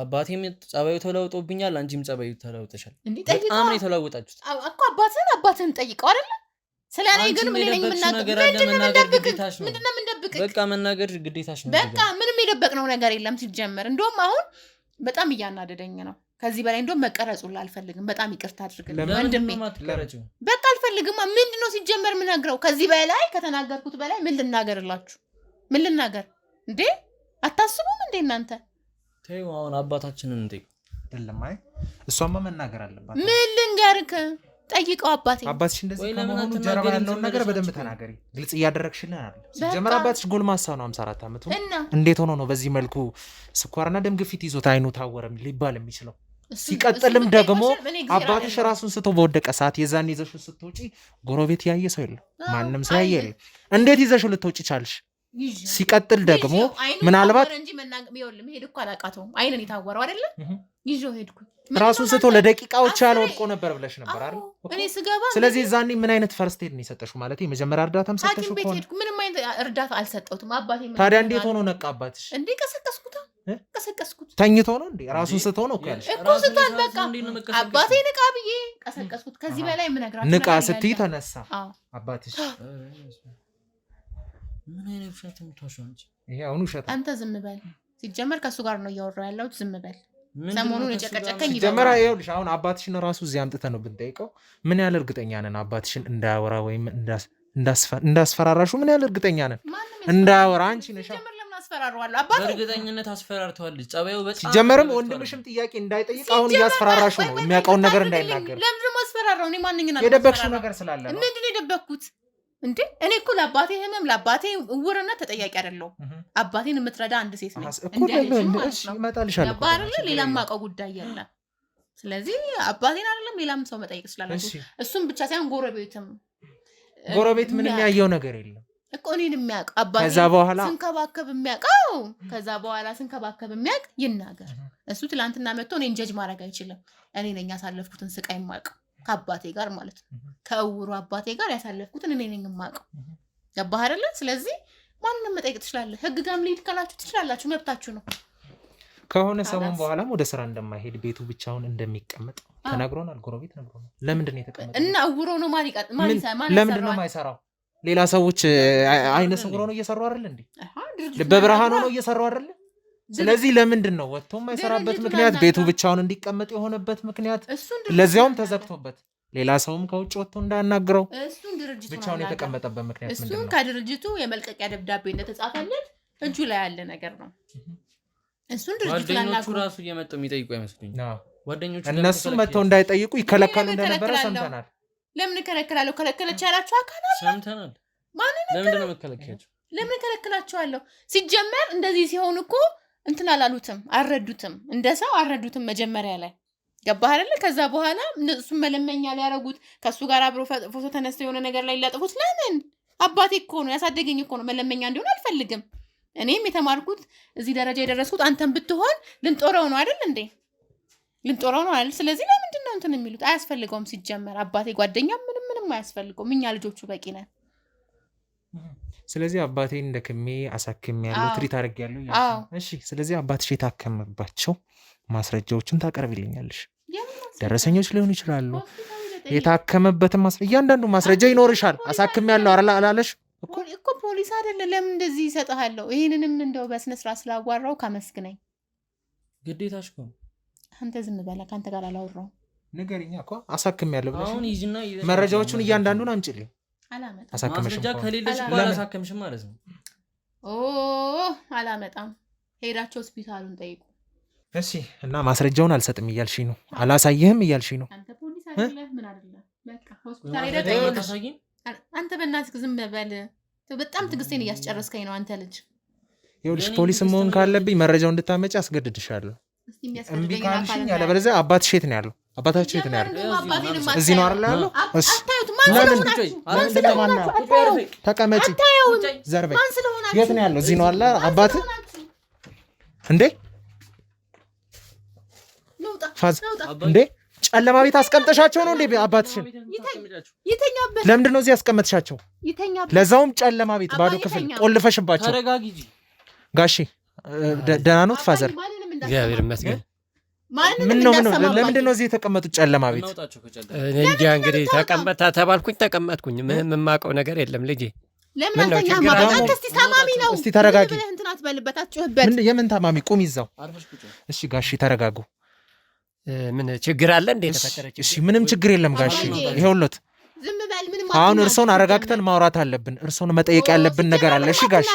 አባቴም ጸባዩ ተለውጦብኛል፣ አንቺም ጸባዩ ተለውጠሻል። በጣም ነው የተለወጣችሁት እኮ። አባትህን ጠይቀው አይደለ? ስለ እኔ ግን ምን ነኝ መናገር ግዴታሽ ነው። ምንድነው የምንደብቅህ? በቃ መናገር ግዴታሽ ነው። በቃ ምንም የደበቅነው ነገር የለም ሲጀመር። እንደውም አሁን በጣም እያናደደኝ ነው። ከዚህ በላይ እንደውም መቀረጹላ አልፈልግም። በጣም ይቅርታ አድርግልኝ ወንድሜ። በቃ አልፈልግም። ምንድነው ሲጀመር የምነግረው? ከዚህ በላይ ከተናገርኩት በላይ ምን ልናገርላችሁ? ምን ልናገር እንዴ? አታስቡም እንዴ እናንተ? ተይው አሁን አባታችንን እንዴ አይደለም። አይ እሷማ መናገር አለባት። ምን ልንገርክ? ጠይቀው አባትሽ እንደዚህ ከመሆኑ ጀርባ ያለውን ነገር በደንብ ተናገሪ። ግልጽ እያደረግሽልን አይደል? ሲጀመር አባትሽ ጎልማሳ ነው፣ 54 ዓመቱ። እንዴት ሆኖ ነው በዚህ መልኩ ስኳርና ደም ግፊት ይዞት አይኑ ታወረ ሊባል የሚችለው? ሲቀጥልም ደግሞ አባትሽ ራሱን ስቶ በወደቀ ሰዓት የዛን ይዘሽው ስትወጪ ጎረቤት ያየ ሰው የለም፣ ማንም ሰው ያየ የለም። እንዴት ይዘሽው ልትወጪ ቻልሽ? ሲቀጥል ደግሞ ምናልባት እንጂ መሄድ እኮ አላቃተውም። አይንን የታወረው አይደለ? ይዤው ሄድኩኝ። ራሱን ስቶ ለደቂቃዎች ያለ ወድቆ ነበር ብለሽ ነበር አይደል? እኔ ስገባ ስለዚህ ዛኔ ምን አይነት ፈርስት ኤድ ነው የሰጠሽው? ማለት የመጀመሪያ እርዳታም ሰጠሽው እኮ ነው? ምንም አይነት እርዳታ አልሰጠሁትም። አባቴ ታዲያ እንዴት ሆኖ ነቃ አባትሽ? እንዴ ቀሰቀስኩት። ተኝቶ ነው እንዴ? ራሱን ስቶ ነው እኮ ያልሽ እኮ ስቷል። በቃ አባቴ ንቃ ብዬ ቀሰቀስኩት። ከዚህ በላይ ምን ነግራችሁ? ንቃ ስትይ ተነሳ አባትሽ። ምን አይነት ውሸት የምትዋሸው አንቺ? ይሄ አሁን ውሸት። አንተ ዝም በል። ሲጀመር ከሱ ጋር ነው እያወራሁ ያለሁት። ዝም በል። ሰሞኑን የጨቀጨቀኝ ሲጀመር ይኸውልሽ፣ አሁን አባትሽን ራሱ እዚህ አምጥተን ነው ብንጠይቀው ምን ያህል እርግጠኛ ነን አባትሽን እንዳያወራ ወይም እንዳስፈራራሹ ምን ያህል እርግጠኛ ነን እንዳያወራ? አንቺ ነሽ። ለምን አስፈራራዋለሁ? አባቴ በእርግጠኝነት አስፈራርተዋል። ጸባዩ በጣም ሲጀመርም ወንድምሽም ጥያቄ እንዳይጠይቅ አሁን እያስፈራራሹ ነው፣ የሚያውቀውን ነገር እንዳይናገር። ለምን ደግሞ አስፈራራው? እኔ ማንኛውንም የደበቅሽው ነገር ስላለ ነው። ምንድን ነው የደበቅኩት እንዴ? እኔ እኮ ለአባቴ ህመም ለአባቴ እውርነት ተጠያቂ አይደለሁም። አባቴን የምትረዳ አንድ ሴት ነኝ። ሌላም ማውቀው ጉዳይ የለም። ስለዚህ አባቴን አይደለም ሌላም ሰው መጠየቅ ስላላችሁ እሱም ብቻ ሳይሆን ጎረቤት ምንም ያየው ነገር የለም እኮ እኔን የሚያውቅ አባቴ ስንከባከብ የሚያውቅ ይናገር። እሱ ትላንትና መጥቶ እኔን ጀጅ ማድረግ አይችልም። እኔ ነኝ ያሳለፍኩትን ስቃይ የማውቀው ከአባቴ ጋር ማለት ነው። ከእውሩ አባቴ ጋር ያሳለፍኩትን እኔ ነኝ የማውቀው። ገባህ አይደለ? ስለዚህ ማንንም መጠየቅ ትችላለህ። ህግ ጋርም ልሂድ ካላችሁ ትችላላችሁ፣ መብታችሁ ነው። ከሆነ ሰሞን በኋላም ወደ ስራ እንደማይሄድ ቤቱ ብቻውን እንደሚቀመጥ ተነግሮናል። ጎረቤት ነግሮናል። ለምንድን ነው የተቀመጠው? እና እውሮ ነው ለምንድን ነው የማይሰራው? ሌላ ሰዎች አይነ ስውሮ ነው እየሰሩ አይደል እንዴ? በብርሃን ሆኖ እየሰራው አይደለ? ስለዚህ ለምንድን ነው ወጥቶ የማይሰራበት ምክንያት? ቤቱ ብቻውን እንዲቀመጥ የሆነበት ምክንያት ለዚያውም ተዘግቶበት ሌላ ሰውም ከውጭ ወጥቶ እንዳያናግረው ብቻውን የተቀመጠበት ምክንያት ምንድን ነው? እሱን ከድርጅቱ የመልቀቂያ ደብዳቤ እንደተጻፈለት እጁ ላይ ያለ ነገር ነው። እሱን ድርጅቱ ጓደኞቹ ራሱ እየመጡ የሚጠይቁ አይመስሉኝ። ጓደኞቹ እነሱ መጥተው እንዳይጠይቁ ይከለከሉ እንደነበረ ሰምተናል። ለምን እከለክላለሁ? ከለከለች ያላችሁ አካል ሰምተናል። ለምንድን ነው የምትከለክያቸው? ለምን እከለክላቸዋለሁ? ሲጀመር እንደዚህ ሲሆን እኮ እንትን አላሉትም፣ አልረዱትም፣ እንደ ሰው አልረዱትም መጀመሪያ ላይ ገባህ አይደለ? ከዛ በኋላ እሱን መለመኛ ሊያረጉት ከእሱ ጋር አብሮ ፎቶ ተነስተው የሆነ ነገር ላይ ሊያጠፉት። ለምን? አባቴ እኮ ነው ያሳደገኝ እኮ ነው። መለመኛ እንዲሆን አልፈልግም። እኔም የተማርኩት እዚህ ደረጃ የደረስኩት አንተን ብትሆን ልንጦረው ነው አይደል እንዴ? ልንጦረው ነው አይደል? ስለዚህ ለምንድን ነው እንትን የሚሉት? አያስፈልገውም። ሲጀመር አባቴ ጓደኛ ምንም አያስፈልገውም። እኛ ልጆቹ በቂ ነን። ስለዚህ አባቴን እንደክሜ አሳክሜ ያለው ትሪት አድርጌያለሁ። እሺ፣ ስለዚህ አባትሽ የታከመባቸው ማስረጃዎችን ታቀርብልኛለሽ። ደረሰኞች ሊሆኑ ይችላሉ። የታከመበትን እያንዳንዱ ማስረጃ ይኖርሻል። አሳክሜያለሁ አላለሽ እኮ ፖሊስ አይደለ? ለምን እንደዚህ ይሰጥሃለሁ? ይሄንንም እንደው በስነ ስርዓት ስላዋራው ካመስግነኝ። ግዴታሽ እኮ አንተ ዝም በላ። ካንተ ጋር አላወራሁም። ንገሪኛ እኮ አሳክሜያለሁ ብለሽ መረጃዎቹን እያንዳንዱን አምጪልኝ። ማስረጃ ከሌለሽ አላሳከምሽም ማለት ነው። አላመጣም። ሄዳቸው ሆስፒታሉን ጠይቁ። እሺ። እና ማስረጃውን አልሰጥም እያልሽ ነው? አላሳይህም እያልሽ ነው? አንተ ፖሊስ አይደለህ ምን አይደለህ? በቃ ሆስፒታል ሄደህ አንተ በእናትህ ዝም በል። በጣም ትዕግስቴን እያስጨረስከኝ ነው አንተ ልጅ። ይኸውልሽ ፖሊስ መሆን ካለብኝ መረጃው እንድታመጪ አስገድድሻለሁ። እምቢ ካልሽኝ ያለበለዚያ አባትሽ የት ነው ያለው? አባታችሁ የት ነው ያለው? እዚህ ነው አይደል ያለው? እሺ ተቀመጪ። ዘርበይ የት ነው ያለው? እዚህ ነው አለ አባትህ እንዴ? እንዴ ጨለማ ቤት አስቀምጠሻቸው ነው እንዴ አባትሽን? ለምንድን ነው እዚህ ያስቀመጥሻቸው? ለዛውም ጨለማ ቤት ባዶ ክፍል ቆልፈሽባቸው። ጋሺ ደህና ኖት ፋዘር? እግዚአብሔር ይመስገን። ለምንድን ነው እዚህ የተቀመጡት ጨለማ ቤት? እንጃ እንግዲህ ተቀመጣ ተባልኩኝ ተቀመጥኩኝ። ምንም የማውቀው ነገር የለም ልጄ። እስቲ ተረጋጊ። የምን ታማሚ? ቁም ይዛው። እሺ ጋሺ ተረጋጉ። ምን ችግር አለ እንዴ? እሺ ምንም ችግር የለም ጋሺ። ይኸውልዎት አሁን እርሶን አረጋግተን ማውራት አለብን። እርሶን መጠየቅ ያለብን ነገር አለ። እሺ ጋሽ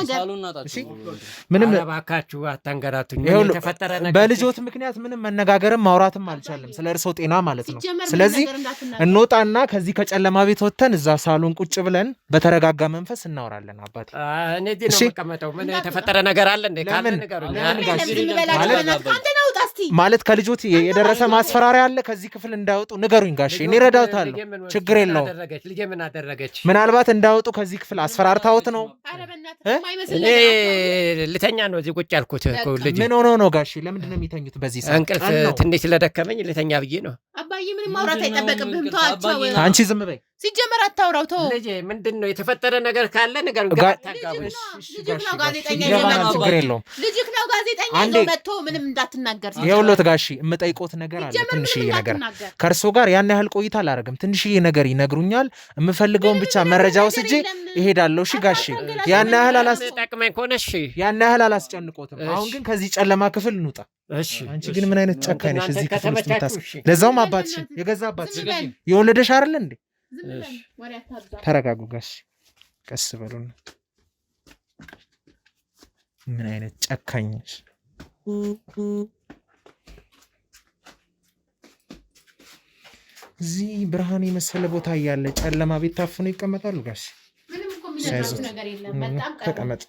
ምንም እባካችሁ አታንገራቱኝ። የተፈጠረ ነገር በልጆት ምክንያት ምንም መነጋገርም ማውራትም አልቻለም፣ ስለ እርሶ ጤና ማለት ነው። ስለዚህ እንወጣና ከዚህ ከጨለማ ቤት ወጥተን እዛ ሳሎን ቁጭ ብለን በተረጋጋ መንፈስ እናወራለን። አባቴ እኔ እዚህ ነው የምቀመጠው። ምን የተፈጠረ ነገር አለ እንዴ? ካለ ነገሩኝ። ማለት ከልጆት የደረሰ ማስፈራሪያ አለ? ከዚህ ክፍል እንዳይወጡ ንገሩኝ ጋሽ፣ እኔ እረዳዎታለሁ። ችግር የለውም። ልጄ ምን አደረገች? ምናልባት እንዳይወጡ ከዚህ ክፍል አስፈራርታዎት ነው? እኔ ልተኛ ነው እዚህ ቁጭ ያልኩት። ምን ሆኖ ነው ጋሽ? ለምንድን ነው የሚተኙት በዚህ ሰዓት? እንቅልፍ ትንሽ ስለደከመኝ ልተኛ ብዬ ነው። አባዬ ምንም ማውራት አይጠበቅብህም። ተዋቸው። አንቺ ዝም በይ። ሲጀመር አታውራው። ተው ልጄ። ምንድን ነው የተፈጠረ ነገር ካለ ንገሩኝ። ልጅክ ነው ጋዜጠኛ ችግር የለውም። ልጅክ ነው ጋዜጠኛ ይዞ መጥቶ ምንም እንዳትናገር። ይኸውልዎት ጋሺ የምጠይቆት ነገር አለ። ትንሽዬ ነገር ከእርሶ ጋር ያን ያህል ቆይታ አላደርግም። ትንሽዬ ነገር ይነግሩኛል። የምፈልገውን ብቻ መረጃ ወስጄ እሄዳለሁ። እሺ ጋሺ ያን ያህል አላስጨንቆትም። አሁን ግን ከዚህ ጨለማ ክፍል እንውጣ። አንቺ ግን ምን አይነት ጨካኝ ነሽ? እዚህ ክፍል ውስጥ ለዛውም አባትሽን የገዛ አባትሽን የወለደሽ አይደለ እንዴ? ተረጋጉ ጋሽ፣ ቀስ በሉና። ምን አይነት ጨካኝ ነሽ? እዚህ ብርሃን የመሰለ ቦታ እያለ ጨለማ ቤት ታፍነው ይቀመጣሉ ጋሽ? ተቀመጥ።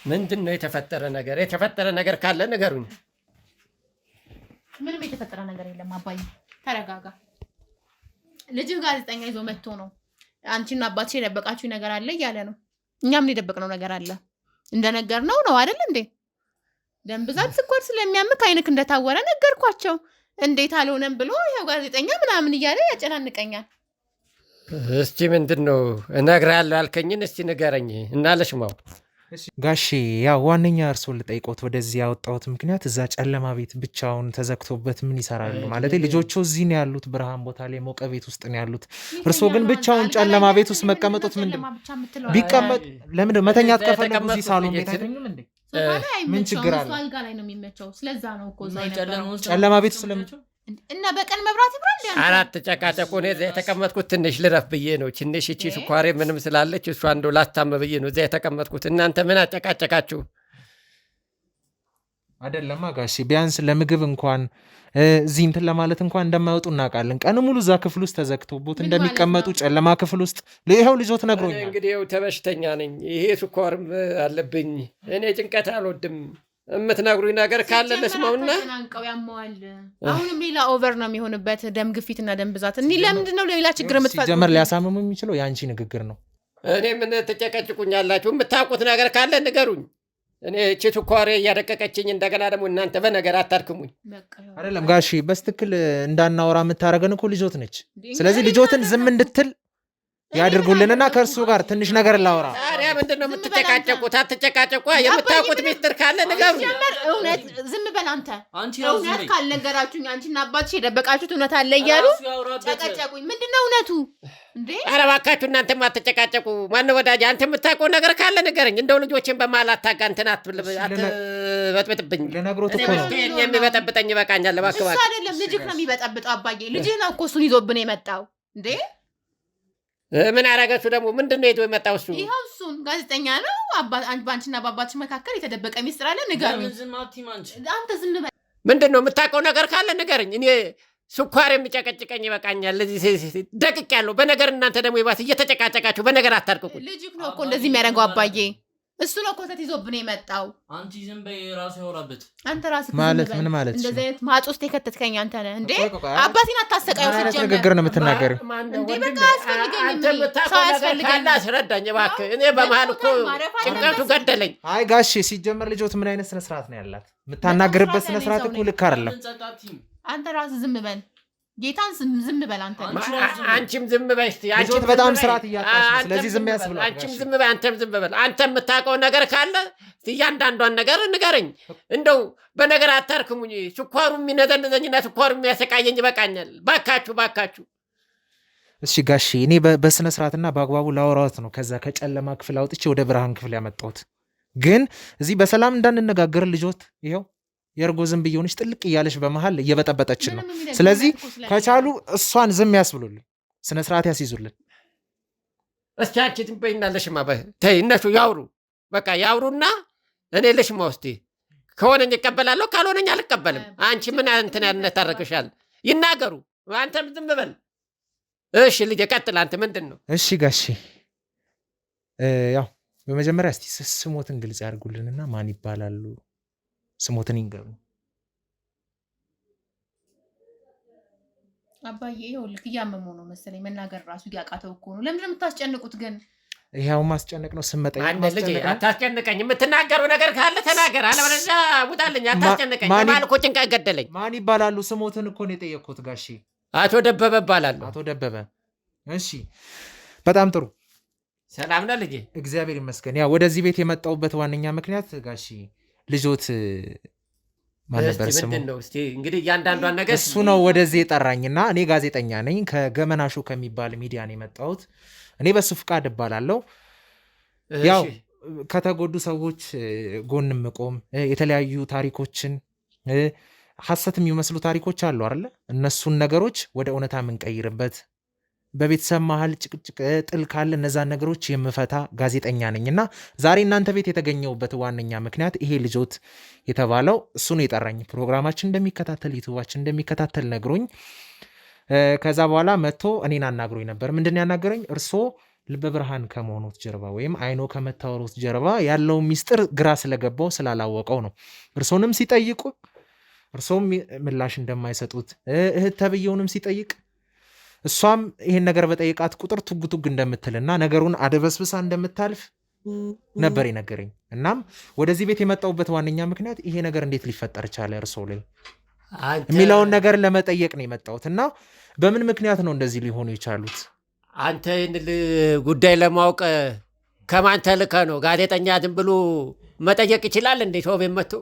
ምንድን ነው የተፈጠረ ነገር? የተፈጠረ ነገር ካለ ንገሩኝ። ምንም የተፈጠረ ነገር የለም አባዬ፣ ተረጋጋ። ልጅህ ጋዜጠኛ ይዞ መጥቶ ነው አንቺና አባትሽ የደበቃችሁ ነገር አለ እያለ ነው። እኛም የደበቅነው ነገር አለ እንደነገርነው ነው አይደል እንዴ? ደም ብዛት፣ ስኳር ስለሚያምክ አይንክ እንደታወረ ነገርኳቸው። እንዴት አልሆነም ብሎ ያው ጋዜጠኛ ምናምን እያለ ያጨናንቀኛል። እስቲ ምንድን ነው እነግርሃለሁ ያልከኝን እስቲ ንገረኝ እና ለሽማው ጋሼ ያው ዋነኛ እርስዎን ልጠይቆት ወደዚህ ያወጣሁት ምክንያት እዛ ጨለማ ቤት ብቻውን ተዘግቶበት ምን ይሰራሉ? ማለት ልጆቹ እዚህ ነው ያሉት፣ ብርሃን ቦታ ላይ ሞቀ ቤት ውስጥ ነው ያሉት። እርስዎ ግን ብቻውን ጨለማ ቤት ውስጥ መቀመጡት ምንድን ቢቀመጥ ለምንድን መተኛት ከፈለጉ እዚህ ሳሎን ቤት አይተኙም እንዴ? ምን ችግር አለ? አልጋ ላይ ነው የሚመቸው። ስለዛ ነው እኮ ጨለማ ቤት ውስጥ ስለምንድን እና በቀን መብራት ይብራል። አራት ጨቃጨቁ ነው እዚያ የተቀመጥኩት። ትንሽ ልረፍ ብዬ ነው። ትንሽ እቺ ስኳሬ ምንም ስላለች እሷ እንደው ላስታመ ብዬ ነው እዚያ የተቀመጥኩት። እናንተ ምን አጨቃጨቃችሁ? አይደለማ ጋሼ ቢያንስ ለምግብ እንኳን እዚህ እንትን ለማለት እንኳን እንደማይወጡ እናውቃለን። ቀን ሙሉ እዛ ክፍል ውስጥ ተዘግቶቦት እንደሚቀመጡ ጨለማ ክፍል ውስጥ ይኸው ልጆት ነግሮኛል። እንግዲህ ይኸው ተበሽተኛ ነኝ። ይሄ ስኳርም አለብኝ። እኔ ጭንቀት አልወድም። የምትነግሩኝ ነገር ካለ ለስማውና ተናንቀው ያመዋል። አሁንም ሌላ ኦቨር ነው የሚሆንበት፣ ደም ግፊትና ደም ብዛት። እኔ ለምንድን ነው ሌላ ችግር የምትፈጥሩት? ሲጀመር ሊያሳምሙ የሚችለው የአንቺ ንግግር ነው። እኔ ምን ትጨቀጭቁኛላችሁ? የምታውቁት ነገር ካለ ንገሩኝ። እኔ እቺ ስኳሬ እያደቀቀችኝ እንደገና ደግሞ እናንተ በነገር አታርክሙኝ። አይደለም ጋሺ በስትክክል እንዳናወራ የምታደርገን እኮ ልጆት ነች። ስለዚህ ልጆትን ዝም እንድትል ያድርጉልንና ከእርሱ ጋር ትንሽ ነገር ላወራ። ታዲያ ምንድን ነው የምትጨቃጨቁት? አትጨቃጨቁ። የምታውቁት ሚስጥር ካለ ንገሩ። እውነት ዝም በል አንተ። እውነት ካልነገራችሁኝ አንቺና አባትሽ የደበቃችሁት እውነት አለ እያሉ ጨቀጨቁኝ። ምንድን ነው እውነቱ እንዴ? ኧረ እባካችሁ እናንተም አትጨቃጨቁ። ማነው ወዳጅ? አንተ የምታውቀው ነገር ካለ ንገረኝ። እንደው ልጆችን በመሀል አታጋ እንትን አትበጥብጥብኝ። ልነግሮት እኮ ነው የሚበጠብጠኝ ይበቃኛል። እባክህ እሱ አይደለም ልጅህ ነው የሚበጠብጠው። አባዬ ልጅህ ነው እኮ እሱን ይዞብን የመጣው እንዴ። ምን አረገሱ ደግሞ? ምንድን ነው ሄዶ የመጣው? እሱ ይኸው እሱን ጋዜጠኛ ነው። በአንቺና በአባትሽ መካከል የተደበቀ ሚስጥር አለ። ንገሩኝ። አንተ ዝም በል። ምንድን ነው የምታውቀው ነገር ካለ ንገረኝ። እኔ ስኳር የሚጨቀጭቀኝ ይበቃኛል። ደቅቅ ያለው በነገር እናንተ ደግሞ ይባስ እየተጨቃጨቃችሁ በነገር አታርቅቁኝ። ልጅህ ነው እኮ እንደዚህ የሚያደርገው አባዬ። እሱ ነው ኮተት ይዞብን የመጣው። አንቺ ዝም በይ፣ ራሱ ያወራበት። አንተ ራስህ ማለት ምን ማለት ነው? እንደዚህ አይነት ማጥ ውስጥ የከተትከኝ አንተ ነህ እንዴ? አባቴን አታሰቃየው። ሲጀመር ንግግር ነው የምትናገረው እንዴ? በቃ አያስፈልገኝም። ሰው አያስፈልገኝም። አስረዳኝ እባክህ። እኔ በመሀል እኮ ጭንቀቱ ገደለኝ። አይ ጋሼ ሲጀመር ልጆት ምን አይነት ስነ ስርዓት ነው ያላት? የምታናግርበት ስነ ስርዓት እኮ ልክ አይደለም። አንተ ራስህ ዝም በል። ጌታን ዝም በል አንተ። አንቺም ዝም በይ እስቲ። አንቺም በጣም ስርዓት እያጣሽ ነው። ስለዚህ ዝም ያስብላል። አንቺም ዝም በይ፣ አንተም ዝም በል። አንተ የምታውቀው ነገር ካለ እያንዳንዷን ነገር ንገረኝ። እንደው በነገር አታርክሙኝ። ስኳሩ የሚነዘንዘኝና ስኳሩ የሚያሰቃየኝ ይበቃኛል። ባካችሁ ባካችሁ። እሺ ጋሼ እኔ በስነ ስርዓትና በአግባቡ ላወራዎት ነው ከዛ ከጨለማ ክፍል አውጥቼ ወደ ብርሃን ክፍል ያመጣሁት። ግን እዚህ በሰላም እንዳንነጋገር ልጆት ይኸው የእርጎ ዝም ብየሆነች ጥልቅ እያለች በመሃል እየበጠበጠችን ነው። ስለዚህ ከቻሉ እሷን ዝም ያስብሉልን፣ ስነ ስርዓት ያስይዙልን። እስኪ አንቺ ዝም በይና ለሽማ ተይ፣ እነሱ ያውሩ፣ በቃ ያውሩና እኔ ለሽማ ውስጥ ከሆነኝ እቀበላለሁ፣ ካልሆነኝ አልቀበልም። አንቺ ምን እንትን ያነት ታረቅሻል? ይናገሩ፣ አንተም ዝም በል። እሺ ልጄ ቀጥል። አንተ ምንድን ነው? እሺ ጋሼ ያው በመጀመሪያ እስቲ ስሞትን ግልጽ ያድርጉልንና ማን ይባላሉ? ስሞትን ይንገሩ። አባዬ ይኸውልህ እያመመው ነው መሰለኝ፣ መናገር ራሱ እያቃተው እኮ ነው። ለምንድን ነው የምታስጨንቁት ግን? ይኸው ማስጨነቅ ነው። ስመጣ ልጄ አታስጨንቀኝ። የምትናገረው ነገር ካለ ተናገር፣ አለበለዚያ ውጣልኝ። አታስጨንቀኝ። የማል እኮ ጭንቀት ገደለኝ። ማን ይባላሉ? ስሞትን እኮ ነው የጠየቅኩት ጋሼ። አቶ ደበበ እባላለሁ። አቶ ደበበ። እሺ በጣም ጥሩ። ሰላም ነው ልጄ? እግዚአብሔር ይመስገን። ያው ወደዚህ ቤት የመጣሁበት ዋነኛ ምክንያት ጋሼ ልጆት ማን ነበር ስሙ? እንግዲህ እያንዳንዷን ነገር እሱ ነው ወደዚህ የጠራኝና እኔ ጋዜጠኛ ነኝ። ከገመናሹ ከሚባል ሚዲያ ነው የመጣሁት። እኔ በሱ ፍቃድ እባላለሁ። ያው ከተጎዱ ሰዎች ጎን መቆም፣ የተለያዩ ታሪኮችን ሐሰት የሚመስሉ ታሪኮች አሉ አይደለ? እነሱን ነገሮች ወደ እውነታ የምንቀይርበት፣ በቤተሰብ መሀል ጭቅጭቅ ጥል ካለ እነዛን ነገሮች የምፈታ ጋዜጠኛ ነኝ እና ዛሬ እናንተ ቤት የተገኘውበት ዋነኛ ምክንያት ይሄ ልጆት የተባለው እሱ ነው የጠራኝ። ፕሮግራማችን እንደሚከታተል ዩቱባችን እንደሚከታተል ነግሮኝ ከዛ በኋላ መጥቶ እኔን አናግሮኝ ነበር። ምንድን ያናገረኝ? እርስዎ ልበ ብርሃን ከመሆኑት ጀርባ ወይም አይኖ ከመታወሩት ጀርባ ያለው ሚስጥር ግራ ስለገባው ስላላወቀው ነው። እርስዎንም ሲጠይቁ እርስዎም ምላሽ እንደማይሰጡት እህት ተብየውንም ሲጠይቅ እሷም ይሄን ነገር በጠይቃት ቁጥር ቱግ ቱግ እንደምትልና ነገሩን አደበስብሳ እንደምታልፍ ነበር የነገረኝ። እናም ወደዚህ ቤት የመጣሁበት ዋነኛ ምክንያት ይሄ ነገር እንዴት ሊፈጠር ቻለ እርስዎ ላይ የሚለውን ነገር ለመጠየቅ ነው የመጣሁት። እና በምን ምክንያት ነው እንደዚህ ሊሆኑ የቻሉት? አንተ ጉዳይ ለማወቅ ከማን ተልከ ነው? ጋዜጠኛ ዝም ብሎ መጠየቅ ይችላል እንዴ? ሰው ቤት መጥቶ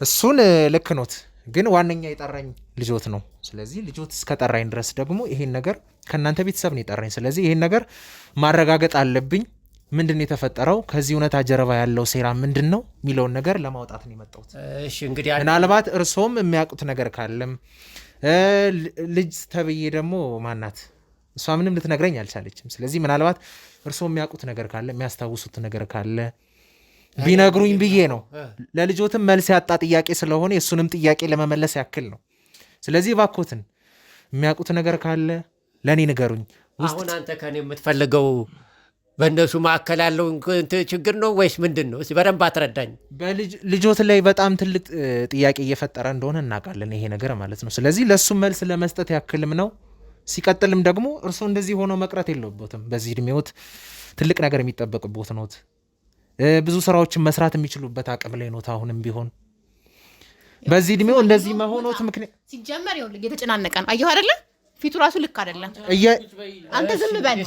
እሱን ልክ ኖት፣ ግን ዋነኛ የጠራኝ ልጆት ነው። ስለዚህ ልጆት እስከጠራኝ ድረስ ደግሞ ይሄን ነገር ከእናንተ ቤተሰብ ነው የጠራኝ። ስለዚህ ይሄን ነገር ማረጋገጥ አለብኝ። ምንድን ነው የተፈጠረው? ከዚህ እውነታ ጀርባ ያለው ሴራ ምንድን ነው የሚለውን ነገር ለማውጣት ነው የመጣሁት። እሺ እንግዲህ ምናልባት እርሶም የሚያውቁት ነገር ካለም ልጅ ተብዬ ደግሞ ማናት እሷ ምንም ልትነግረኝ አልቻለችም። ስለዚህ ምናልባት እርሶ የሚያውቁት ነገር ካለ የሚያስታውሱት ነገር ካለ ቢነግሩኝ ብዬ ነው። ለልጆትም መልስ ያጣ ጥያቄ ስለሆነ የእሱንም ጥያቄ ለመመለስ ያክል ነው። ስለዚህ እባክዎትን የሚያውቁት ነገር ካለ ለእኔ ንገሩኝ። አሁን አንተ ከኔ የምትፈልገው በእነሱ መካከል ያለው ችግር ነው ወይስ ምንድን ነው? በደንብ አትረዳኝ። ልጆት ላይ በጣም ትልቅ ጥያቄ እየፈጠረ እንደሆነ እናውቃለን ይሄ ነገር ማለት ነው። ስለዚህ ለእሱም መልስ ለመስጠት ያክልም ነው። ሲቀጥልም ደግሞ እርሶ እንደዚህ ሆኖ መቅረት የለበትም። በዚህ እድሜዎት ትልቅ ነገር የሚጠበቅቦት ኖት። ብዙ ስራዎችን መስራት የሚችሉበት አቅም ላይ ኖት። አሁንም ቢሆን በዚህ እድሜው እንደዚህ መሆኖት ምክንያት ሲጀመር ይኸውልህ እየተጨናነቀ ነው። አየሁ አይደለ? ፊቱ ራሱ ልክ አይደለም። አንተ ዝም በል።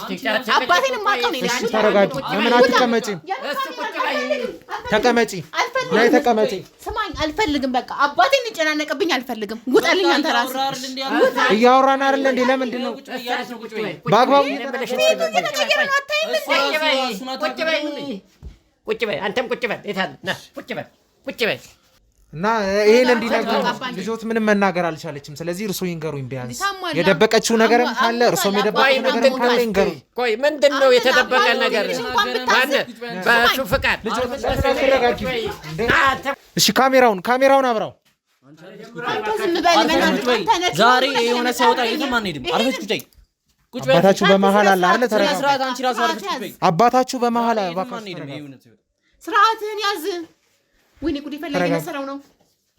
አባቴን ማቀው ነው። እሺ ተረጋጊ። ለምን አትቀመጪም? ተቀመጪ። ላይ ተቀመጪ። ስማኝ፣ አልፈልግም። በቃ አባቴን እንጨናነቅብኝ አልፈልግም። ውጣልኝ አንተ ራስህ። እያወራን አይደል እንዴ? ለምንድን ነው በአግባቡ ቁጭ በይ። አንተም ቁጭ በል። የታለ ና ቁጭ በል። ቁጭ በይ እና ይሄን እንዲነግሩ ልጆት ምንም መናገር አልቻለችም። ስለዚህ እርሶ ይንገሩኝ። ቢያንስ የደበቀችው ነገርም ካለ እርሶም የደበቀችው ነገርም ካለ ይንገሩ። ቆይ ምንድን ነው የተደበቀ ነገር? በሱ ፍቃድ እሺ፣ ካሜራውን አብራው። ዛሬ የሆነ ሲያወጣ የትም አንሄድም። አርፈሽ ቁጭ በይ። አባታችሁ በመሀል አለ አይደል? ተረጋጋ። አባታችሁ በመሀል ስርዓትህን ያዝ። ወይኔ ጉድ ፈለገ መሰለው ነው።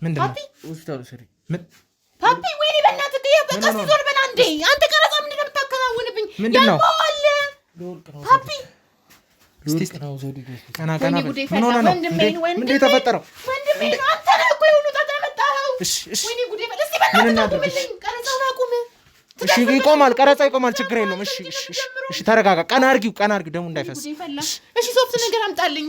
ምንድን ነው ፓፒ? ወይኔ በእናትህ በቃ ሲዞር በላ እንዴ! አንተ ቀረጻ ምንድን ነው የምታከናውንብኝ? ምንድን ነው ፓፒ? ቀና ምን ሆነ ነው? ምንድን የተፈጠረው? ወንድሜ ነው። አንተ ነህ እኮ የሁሉ ጣጣ ያመጣኸው። ወይኔ ጉድ ፈለገ። እስቲ በእናትህ አቁምልኝ። ቀረጻውን አቁም። እሺ ይቆማል፣ ቀረጻ ይቆማል። ችግር የለውም። እሺ ተረጋጋ። ቀና አድርጊው፣ ደግሞ እንዳይፈስ። እሺ ሶፍት ነገር አምጣልኝ።